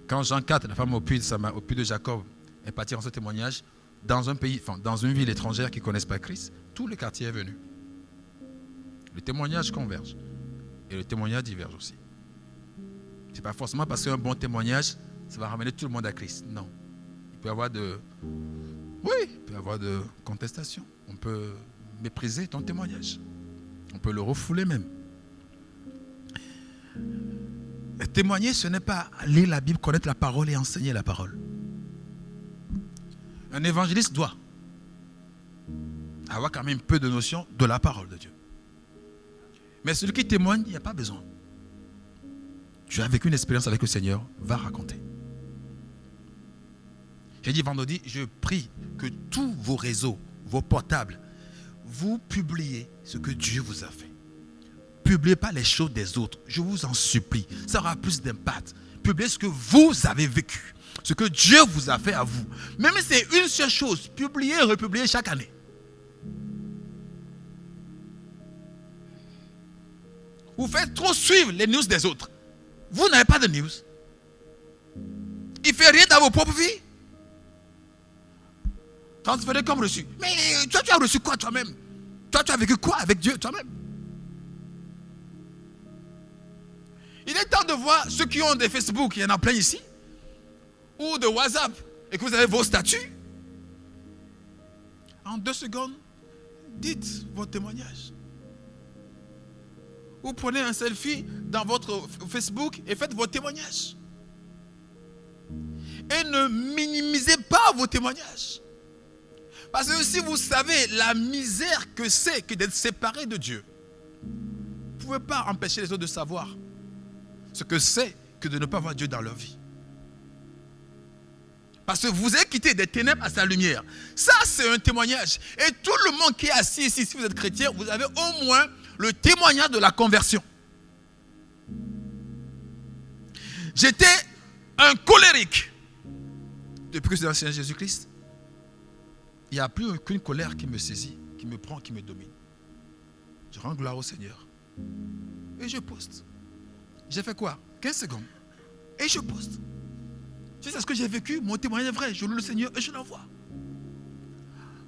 Quand Jean 4, la femme au puits de Jacob, est partie en ce témoignage, dans un pays, dans une ville étrangère qui ne connaissent pas Christ, tout le quartier est venu. Le témoignage converge. Et le témoignage diverge aussi. Ce n'est pas forcément parce qu'un bon témoignage, ça va ramener tout le monde à Christ. Non. Il peut y avoir de contestation. On peut mépriser ton témoignage. On peut le refouler même. Témoigner, ce n'est pas lire la Bible, connaître la parole et enseigner la parole. Un évangéliste doit avoir quand même peu de notion de la parole de Dieu. Mais celui qui témoigne, il n'y a pas besoin. Tu as vécu une expérience avec le Seigneur, va raconter. J'ai dit vendredi, je prie que tous vos réseaux, vos portables, vous publiez ce que Dieu vous a fait. Publiez pas les choses des autres. Je vous en supplie. Ça aura plus d'impact. Publiez ce que vous avez vécu. Ce que Dieu vous a fait à vous. Même si c'est une seule chose, publiez et republiez chaque année. Vous faites trop suivre les news des autres. Vous n'avez pas de news. Il ne fait rien dans vos propres vies. Transférez comme reçu. Mais toi, tu as reçu quoi toi-même? Toi, tu as vécu quoi avec Dieu toi-même? Il est temps de voir ceux qui ont des Facebook, il y en a plein ici, ou de WhatsApp, et que vous avez vos statuts. En 2 secondes, dites votre témoignage. Vous prenez un selfie dans votre Facebook et faites votre témoignage. Et ne minimisez pas vos témoignages. Parce que si vous savez la misère que c'est que d'être séparé de Dieu, vous ne pouvez pas empêcher les autres de savoir ce que c'est que de ne pas voir Dieu dans leur vie. Parce que vous avez quitté des ténèbres à sa lumière. Ça, c'est un témoignage. Et tout le monde qui est assis ici, si vous êtes chrétien, vous avez au moins le témoignage de la conversion. J'étais un colérique. Depuis que je suis dans le Seigneur Jésus-Christ, il n'y a plus aucune colère qui me saisit, qui me prend, qui me domine. Je rends gloire au Seigneur. Et je poste. J'ai fait quoi? 15 secondes. Et je poste. Tu sais ce que j'ai vécu? Mon témoignage est vrai. Je loue le Seigneur et je l'envoie.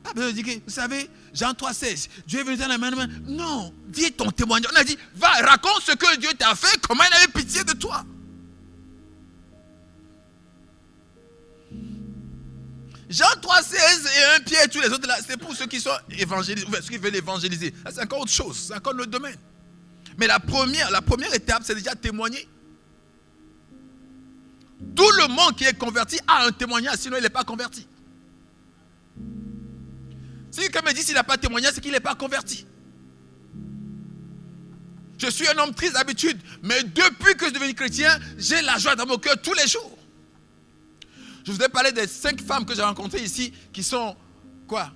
Pas besoin de dire, vous savez, Jean 3,16, Dieu est venu dans la main. Non, dis ton témoignage. On a dit, va, raconte ce que Dieu t'a fait, comment il avait pitié de toi. Jean 3,16 et 1 Pierre et tous les autres là, c'est pour ceux qui sont évangélisés, ceux qui veulent évangéliser. C'est encore autre chose, c'est encore notre domaine. Mais la première étape, c'est déjà témoigner. Tout le monde qui est converti a un témoignage, sinon il n'est pas converti. Si quelqu'un me dit s'il n'a pas de témoignage, c'est qu'il n'est pas converti. Je suis un homme triste d'habitude, mais depuis que je suis devenu chrétien, j'ai la joie dans mon cœur tous les jours. Je vous ai parlé des 5 femmes que j'ai rencontrées ici, qui sont, quoi,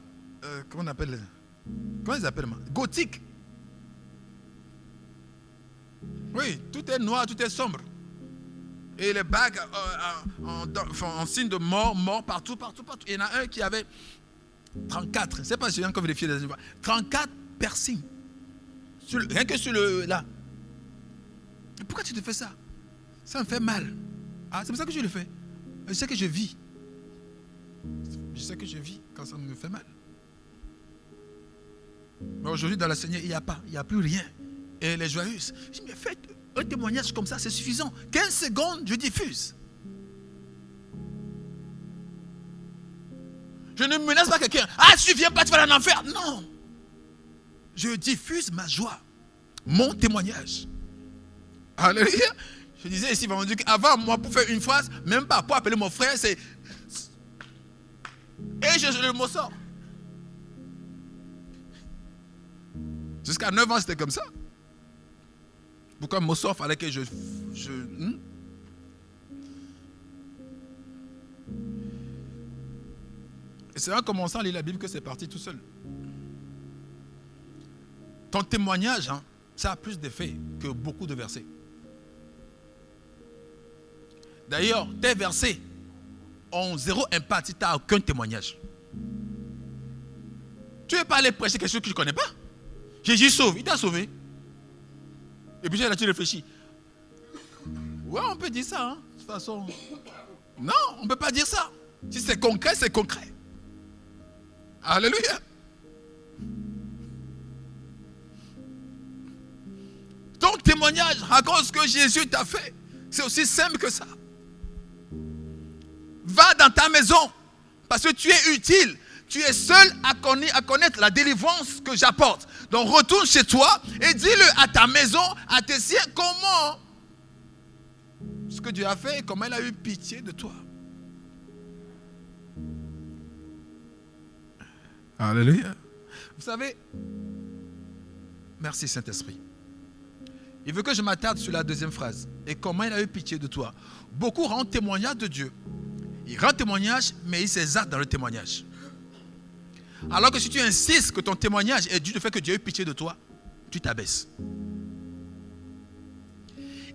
comment on appelle, comment ils appellent, gothiques. Oui, tout est noir, tout est sombre. Et les bagues en signe de mort, partout. Il y en a un qui avait 34, je ne sais pas si j'ai encore vérifié les 34 piercings. Rien que sur là. Pourquoi tu te fais ça? Ça me fait mal. Ah, c'est pour ça que je le fais. Je sais que je vis. Je sais que je vis quand ça me fait mal. Mais aujourd'hui, dans le Seigneur, il n'y a plus rien. Et elle est joyeuse. Je dis, mais faites un témoignage comme ça, c'est suffisant. 15 secondes, je diffuse. Je ne menace pas quelqu'un. Ah, si tu ne viens pas, tu vas aller en enfer. Non. Je diffuse ma joie, mon témoignage. Alléluia. Je disais ici, avant, moi, pour faire une phrase, même pas pour appeler mon frère, c'est... Et le mot sort. Jusqu'à 9 ans, c'était comme ça. Pourquoi le mot sort, il fallait que je Et c'est en commençant à lire la Bible que c'est parti tout seul. Ton témoignage, ça a plus d'effet que beaucoup de versets. D'ailleurs, tes versets ont zéro impact si tu n'as aucun témoignage. Tu ne veux pas aller prêcher quelque chose que tu ne connais pas. Jésus sauve, il t'a sauvé. Et puis là, tu réfléchis. Ouais, on peut dire ça, de toute façon. Non, on ne peut pas dire ça. Si c'est concret, c'est concret. Alléluia. Ton témoignage raconte ce que Jésus t'a fait. C'est aussi simple que ça. Va dans ta maison parce que tu es utile. Tu es seul à connaître la délivrance que j'apporte. Donc retourne chez toi et dis-le à ta maison, à tes siens, comment ce que Dieu a fait et comment il a eu pitié de toi. Alléluia. Vous savez, merci Saint-Esprit. Il veut que je m'attarde sur la deuxième phrase. Et comment il a eu pitié de toi. Beaucoup rendent témoignage de Dieu. Ils rendent témoignage, mais ils s'exaltent dans le témoignage. Alors que si tu insistes que ton témoignage est dû du fait que Dieu a eu pitié de toi, tu t'abaisses.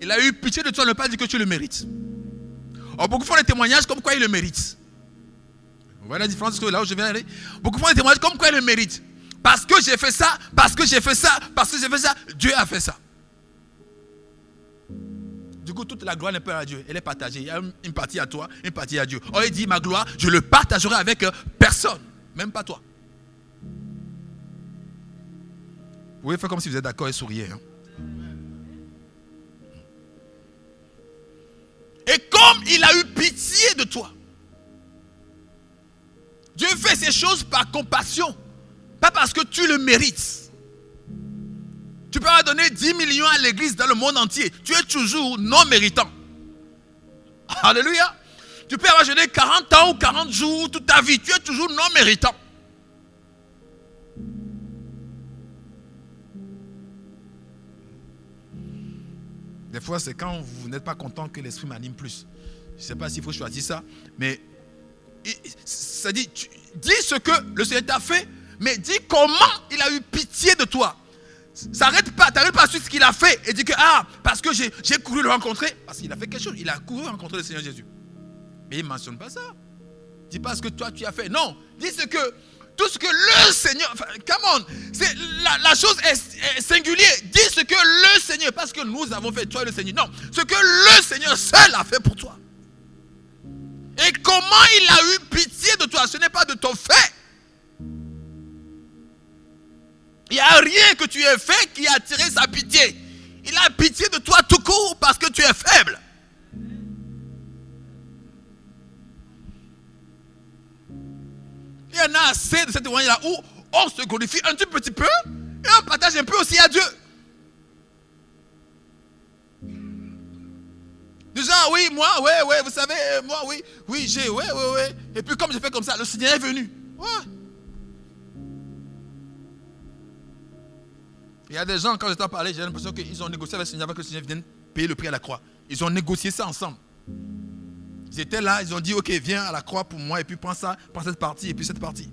Il a eu pitié de toi, ne pas dire que tu le mérites. Or, beaucoup font des témoignages comme quoi ils le méritent. Vous voyez la différence que là où je viens aller? Beaucoup font des témoignages comme quoi ils le méritent. Parce que j'ai fait ça, parce que j'ai fait ça, parce que j'ai fait ça, Dieu a fait ça. Du coup, toute la gloire n'est pas à Dieu. Elle est partagée. Il y a une partie à toi, une partie à Dieu. Or, il dit, ma gloire, je ne le partagerai avec personne. Même pas toi. Vous pouvez faire comme si vous êtes d'accord et souriez. Et comme il a eu pitié de toi, Dieu fait ces choses par compassion. Pas parce que tu le mérites. Tu peux avoir donné 10 millions à l'église dans le monde entier. Tu es toujours non méritant. Alléluia. Tu peux avoir jeûné 40 ans ou 40 jours toute ta vie. Tu es toujours non méritant. Des fois, c'est quand vous n'êtes pas content que l'esprit m'anime plus. Je ne sais pas s'il faut choisir ça, mais ça dit, dis ce que le Seigneur t'a fait, mais dis comment il a eu pitié de toi. T'arrêtes pas à suivre ce qu'il a fait et dis que parce que j'ai couru le rencontrer, parce qu'il a fait quelque chose, il a couru rencontrer le Seigneur Jésus. Mais il ne mentionne pas ça. Dis pas ce que toi tu as fait. Non, dis tout ce que le Seigneur, come on, la chose est singulière. Dis ce que le Seigneur, parce que nous avons fait, toi et le Seigneur. Non, ce que le Seigneur seul a fait pour toi. Et comment il a eu pitié de toi. Ce n'est pas de ton fait. Il n'y a rien que tu aies fait qui a attiré sa pitié. Il a pitié de toi tout court parce que tu es faible. Il y en a assez de cette témoignage-là où on se glorifie un tout petit peu et on partage un peu aussi à Dieu. Ah oui, moi, ouais, vous savez, moi, oui, j'ai, ouais. Et puis comme j'ai fait comme ça, le Seigneur est venu. Ouais. Il y a des gens, quand je t'en parlais, j'ai l'impression qu'ils ont négocié avec le Seigneur avant que le Seigneur vienne payer le prix à la croix. Ils ont négocié ça ensemble. Ils étaient là, ils ont dit, ok, viens à la croix pour moi, et puis prends ça, prends cette partie, et puis cette partie.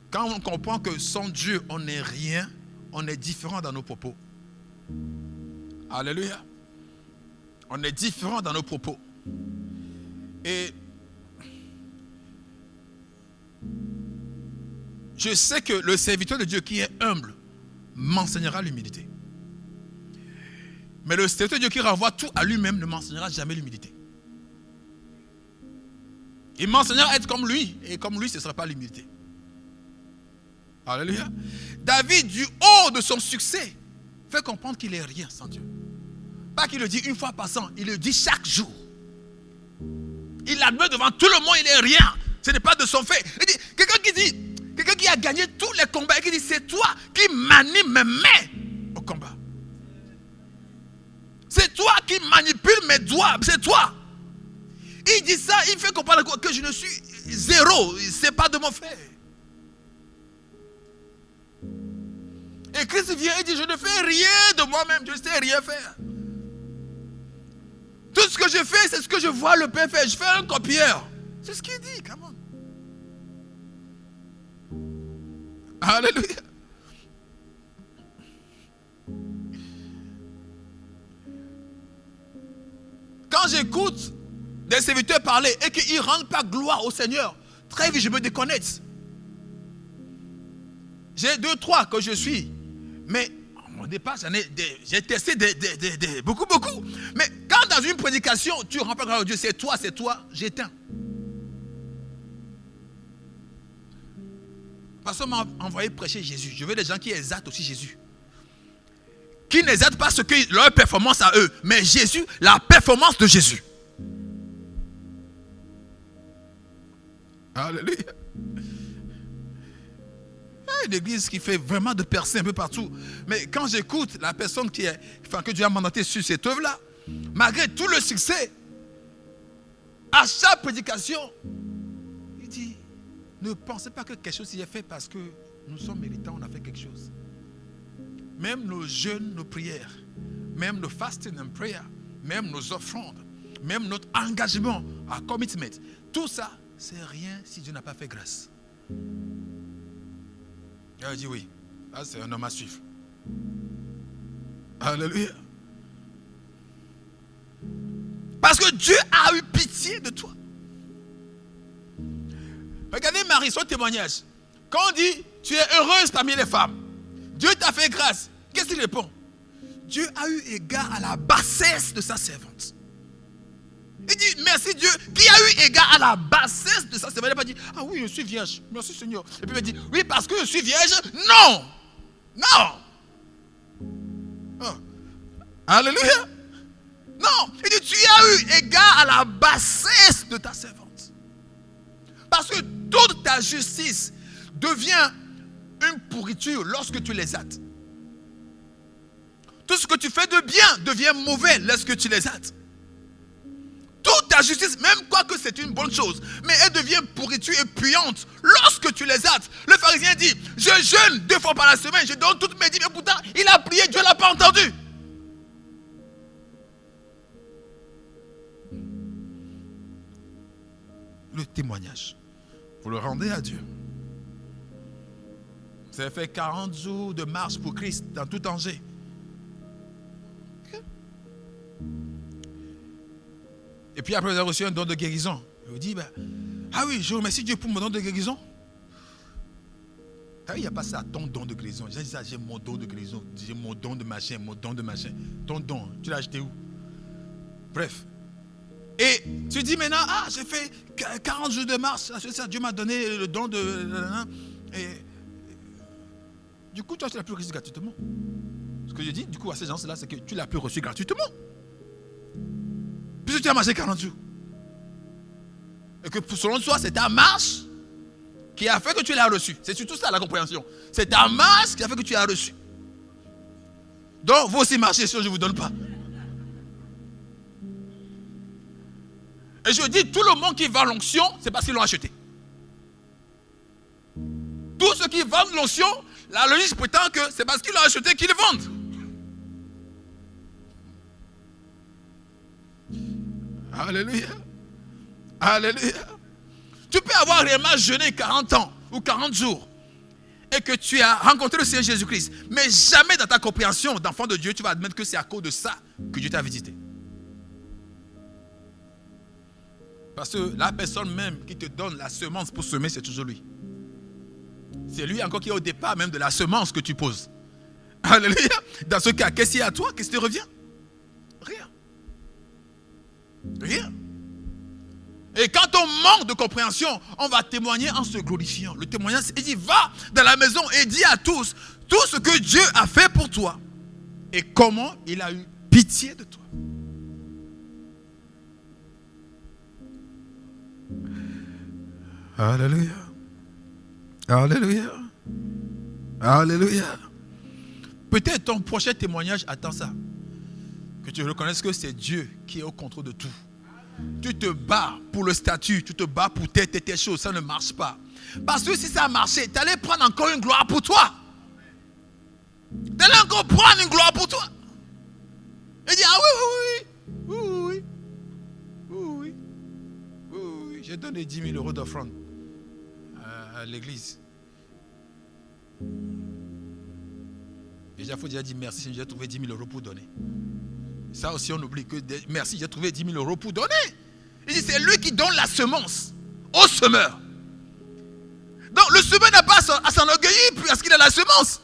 Quand on comprend que sans Dieu, on n'est rien, on est différent dans nos propos. Alléluia. On est différent dans nos propos. Et je sais que le serviteur de Dieu qui est humble m'enseignera l'humilité. Mais le serviteur de Dieu qui renvoie tout à lui-même ne m'enseignera jamais l'humilité. Il m'enseignera à être comme lui, et comme lui, ce ne sera pas l'humilité. Alléluia. David, du haut de son succès, fait comprendre qu'il n'est rien sans Dieu. Pas qu'il le dit une fois passant, il le dit chaque jour. Il admet devant tout le monde, il n'est rien. Ce n'est pas de son fait. Il dit, quelqu'un qui a gagné tous les combats et qui dit, c'est toi qui manie mes mains au combat. C'est toi qui manipule mes doigts, c'est toi. Il dit ça, il fait comprendre que je ne suis zéro, ce n'est pas de mon fait. Et Christ vient et dit, je ne fais rien de moi-même, je ne sais rien faire. Tout ce que je fais, c'est ce que je vois le Père faire. Je fais un copieur. C'est ce qu'il dit, come on. Alléluia. Quand j'écoute des serviteurs parler et qu'ils ne rendent pas gloire au Seigneur, très vite je me déconnecte. J'ai 2, 3 que je suis. Mais au départ, j'ai testé beaucoup. Mais quand dans une prédication, tu ne rends pas gloire à Dieu, c'est toi, j'éteins. Parce qu'on m'a envoyé prêcher Jésus. Je veux des gens qui exaltent aussi Jésus. Qui n'exaltent pas leur performance à eux, mais Jésus, la performance de Jésus. Alléluia. Une église qui fait vraiment de percées un peu partout. Mais quand j'écoute la personne que Dieu a mandaté sur cette œuvre-là, malgré tout le succès, à chaque prédication, il dit, ne pensez pas que quelque chose y est fait parce que nous sommes méritants, on a fait quelque chose. Même nos jeûnes, nos prières, même nos fasting and prayer, même nos offrandes, même notre engagement à commitment, tout ça, c'est rien si Dieu n'a pas fait grâce. Il dit oui, là c'est un homme à suivre. Alléluia. Parce que Dieu a eu pitié de toi. Regardez Marie, son témoignage. Quand on dit, tu es heureuse parmi les femmes, Dieu t'a fait grâce. Qu'est-ce qu'il répond? Dieu a eu égard à la bassesse de sa servante. Il dit, merci Dieu, qui a eu égard à la bassesse de sa servante. Il n'a pas dit, ah oui, je suis vierge, merci Seigneur. Et puis il dit, oui, parce que je suis vierge. Non. Oh. Alléluia. Non, il dit, tu as eu égard à la bassesse de ta servante. Parce que toute ta justice devient une pourriture lorsque tu les hâtes. Tout ce que tu fais de bien devient mauvais lorsque tu les hâtes. Toute ta justice, même quoi que c'est une bonne chose, mais elle devient pourriture et puante lorsque tu les hâtes. Le pharisien dit, je jeûne 2 fois par la semaine, je donne toutes mes dîmes, et pourtant il a prié, Dieu ne l'a pas entendu. Le témoignage, vous le rendez à Dieu. Vous avez fait 40 jours de marche pour Christ dans tout Angers. Et puis après, vous avez reçu un don de guérison. Il vous dit, ah oui, je remercie Dieu pour mon don de guérison. Il n'y a pas ça, ton don de guérison. J'ai dit ça, j'ai mon don de guérison. J'ai mon don de machin, Ton don, tu l'as acheté où? Bref. Et tu dis maintenant, j'ai fait 40 jours de marche. Dieu m'a donné le don de... Et du coup, toi, tu l'as plus reçu gratuitement. Ce que je dis, du coup, à ces gens-là, c'est que tu l'as plus reçu gratuitement. Puisque tu as marché 40 jours. Et que selon toi, c'est ta marche qui a fait que tu l'as reçu. C'est surtout ça la compréhension. C'est ta marche qui a fait que tu l'as reçu. Donc, vous aussi marchez si je ne vous donne pas. Et je dis, tout le monde qui vend l'onction, c'est parce qu'ils l'ont acheté. Tous ceux qui vendent l'onction, la logique prétend que c'est parce qu'ils l'ont acheté qu'ils le vendent. Alléluia. Alléluia. Tu peux avoir réellement jeûné 40 ans ou 40 jours et que tu as rencontré le Seigneur Jésus-Christ, mais jamais dans ta compréhension d'enfant de Dieu, tu vas admettre que c'est à cause de ça que Dieu t'a visité. Parce que la personne même qui te donne la semence pour semer, c'est toujours lui. C'est lui encore qui est au départ même de la semence que tu poses. Alléluia. Dans ce cas, qu'est-ce qu'il y a à toi? Qu'est-ce qui te revient? Rien. Rien. Et quand on manque de compréhension, on va témoigner en se glorifiant. Le témoignage, il dit, va dans la maison et dis à tous tout ce que Dieu a fait pour toi et comment il a eu pitié de toi. Alléluia. Alléluia. Alléluia. Peut-être ton prochain témoignage attend ça. Que tu reconnaisses que c'est Dieu qui est au contrôle de tout. Tu te bats pour le statut, tu te bats pour tes choses, ça ne marche pas. Parce que si ça marchait, tu allais prendre encore une gloire pour toi. Tu allais encore prendre une gloire pour toi. Et dire, ah oui, j'ai donné 10 000 euros d'offrande à l'église. Déjà, il faut déjà dire merci, j'ai trouvé 10 000 euros pour donner. Ça aussi, on oublie que merci, j'ai trouvé 10 000 euros pour donner. Il dit, c'est lui qui donne la semence au semeur. Donc, le semeur n'a pas à s'enorgueillir parce qu'il a la semence.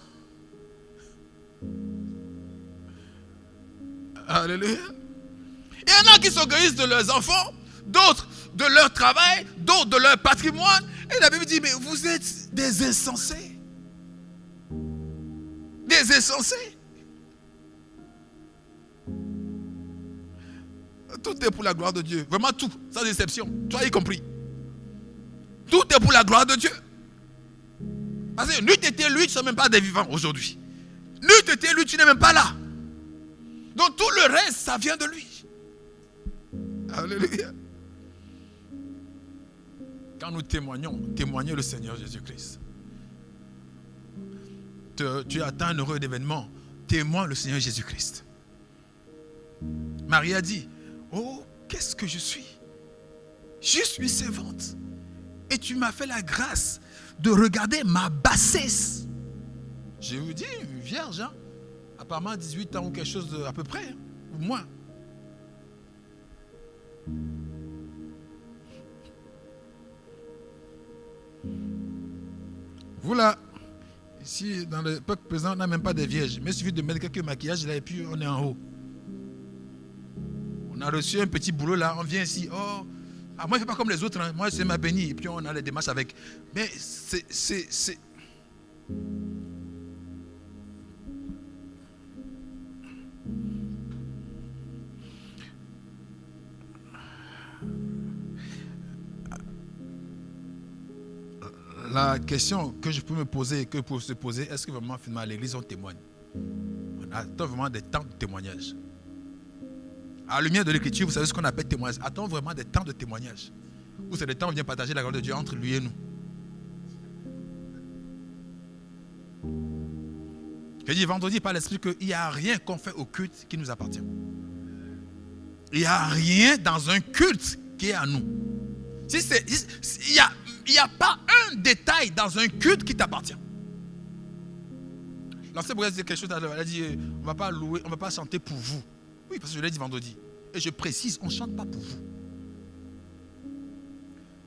Alléluia. Il y en a qui s'orgueillissent de leurs enfants, d'autres de leur travail, d'autres de leur patrimoine. Et la Bible dit, mais vous êtes des insensés. Des insensés. Tout est pour la gloire de Dieu. Vraiment tout, sans exception. Toi y compris. Tout est pour la gloire de Dieu. Parce que n'eût été lui, tu ne sommes même pas des vivants aujourd'hui. N'eût été lui, tu n'es même pas là. Donc tout le reste, ça vient de lui. Alléluia. Quand nous témoignons le Seigneur Jésus-Christ. Tu attends un heureux événement. Témoigne le Seigneur Jésus-Christ. Marie a dit, oh, qu'est-ce que je suis? Je suis servante. Et tu m'as fait la grâce de regarder ma bassesse. Je vous dis, une vierge, hein, apparemment 18 ans ou quelque chose à peu près, ou moins. Vous là, ici dans le peuple présent, on n'a même pas de vierges. Mais il suffit de mettre quelques maquillages là et puis on est en haut. On a reçu un petit boulot là, on vient ici. Oh, moi je ne fais pas comme les autres, hein. Moi c'est ma bénie. Et puis on a les démarches avec. Mais c'est... La question que je peux me poser et que pour se poser, est-ce que vraiment finalement à l'église on témoigne? On attend vraiment des temps de témoignage. À la lumière de l'écriture, vous savez ce qu'on appelle témoignage. Attends vraiment des temps de témoignage. Où c'est des temps où on vient partager la gloire de Dieu entre lui et nous. J'ai dit vendredi par l'esprit qu'il n'y a rien qu'on fait au culte qui nous appartient. Il n'y a rien dans un culte qui est à nous. Il n'y a pas un détail dans un culte qui t'appartient. L'ancien brigade dit quelque chose, elle a dit, on ne va pas louer, on ne va pas chanter pour vous. Oui, parce que je l'ai dit vendredi. Et je précise, on ne chante pas pour vous.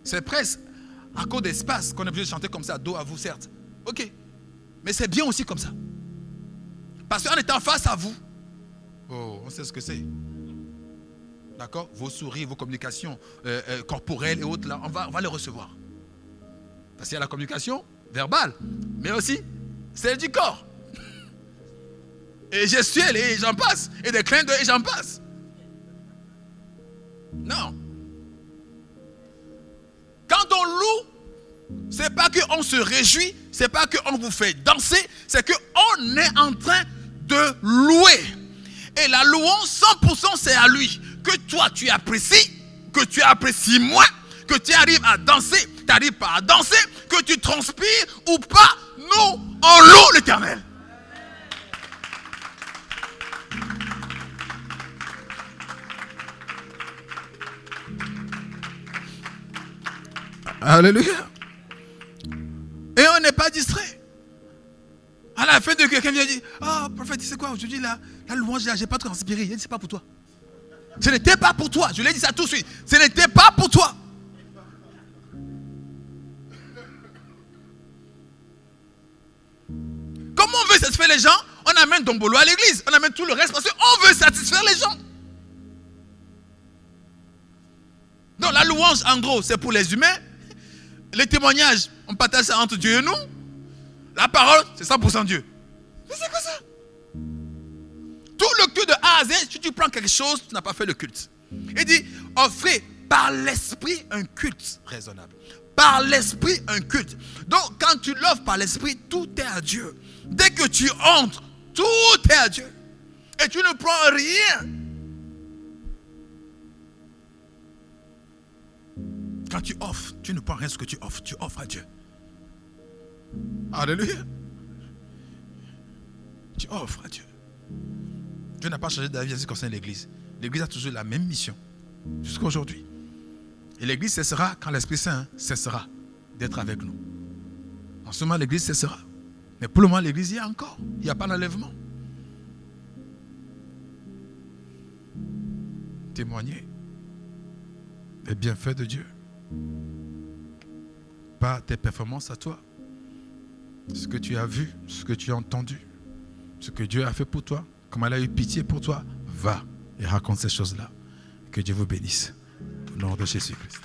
C'est presque à cause d'espace qu'on est obligé de chanter comme ça, dos à vous, certes. Ok. Mais c'est bien aussi comme ça. Parce qu'en étant face à vous, oh, on sait ce que c'est. D'accord? Vos sourires, vos communications corporelles et autres, là, on va les recevoir. Parce qu'il y a la communication verbale, mais aussi celle du corps. Et gestuelle, et j'en passe. Et des clins d'œil, et j'en passe. Non. Quand on loue, c'est pas qu'on se réjouit, c'est pas qu'on vous fait danser, c'est qu'on est en train de louer. Et la louange, 100% c'est à lui. Que toi tu apprécies, que tu apprécies moins, que tu arrives à danser, tu n'arrives pas à danser, que tu transpires ou pas, nous, on loue l'Éternel. Alléluia. Et on n'est pas distrait. À la fin de quelqu'un vient dire, ah, prophète, tu sais quoi, aujourd'hui, la louange, là, j'ai pas transpiré. Il dit, c'est pas pour toi. Ce n'était pas pour toi. Je lui ai dit ça tout de suite. Ce n'était pas pour toi. Comment on veut satisfaire les gens? On amène Dombolo à l'église. On amène tout le reste parce qu'on veut satisfaire les gens. Donc la louange, en gros, c'est pour les humains. Les témoignages, on partage ça entre Dieu et nous. La parole, c'est 100% Dieu. Mais c'est quoi ça? Tout le culte de A à Z, si tu prends quelque chose, tu n'as pas fait le culte. Il dit, offrez par l'esprit un culte raisonnable. Par l'esprit un culte. Donc quand tu l'offres par l'esprit, tout est à Dieu. Dès que tu entres, tout est à Dieu. Et tu ne prends rien. Quand tu offres, tu ne prends rien ce que tu offres à Dieu. Alléluia. Tu offres à Dieu. Dieu n'a pas changé d'avis en ce qui concerne l'église. L'église a toujours la même mission jusqu'à aujourd'hui. Et l'église cessera quand l'Esprit Saint cessera d'être avec nous. En ce moment, l'église cessera. Mais pour le moment, l'église y est encore. Il n'y a pas d'enlèvement. Témoigner des bienfaits de Dieu. Pas tes performances à toi. Ce que tu as vu, ce que tu as entendu, ce que Dieu a fait pour toi, comment il a eu pitié pour toi, va et raconte ces choses-là. Que Dieu vous bénisse. Au nom de Jésus-Christ.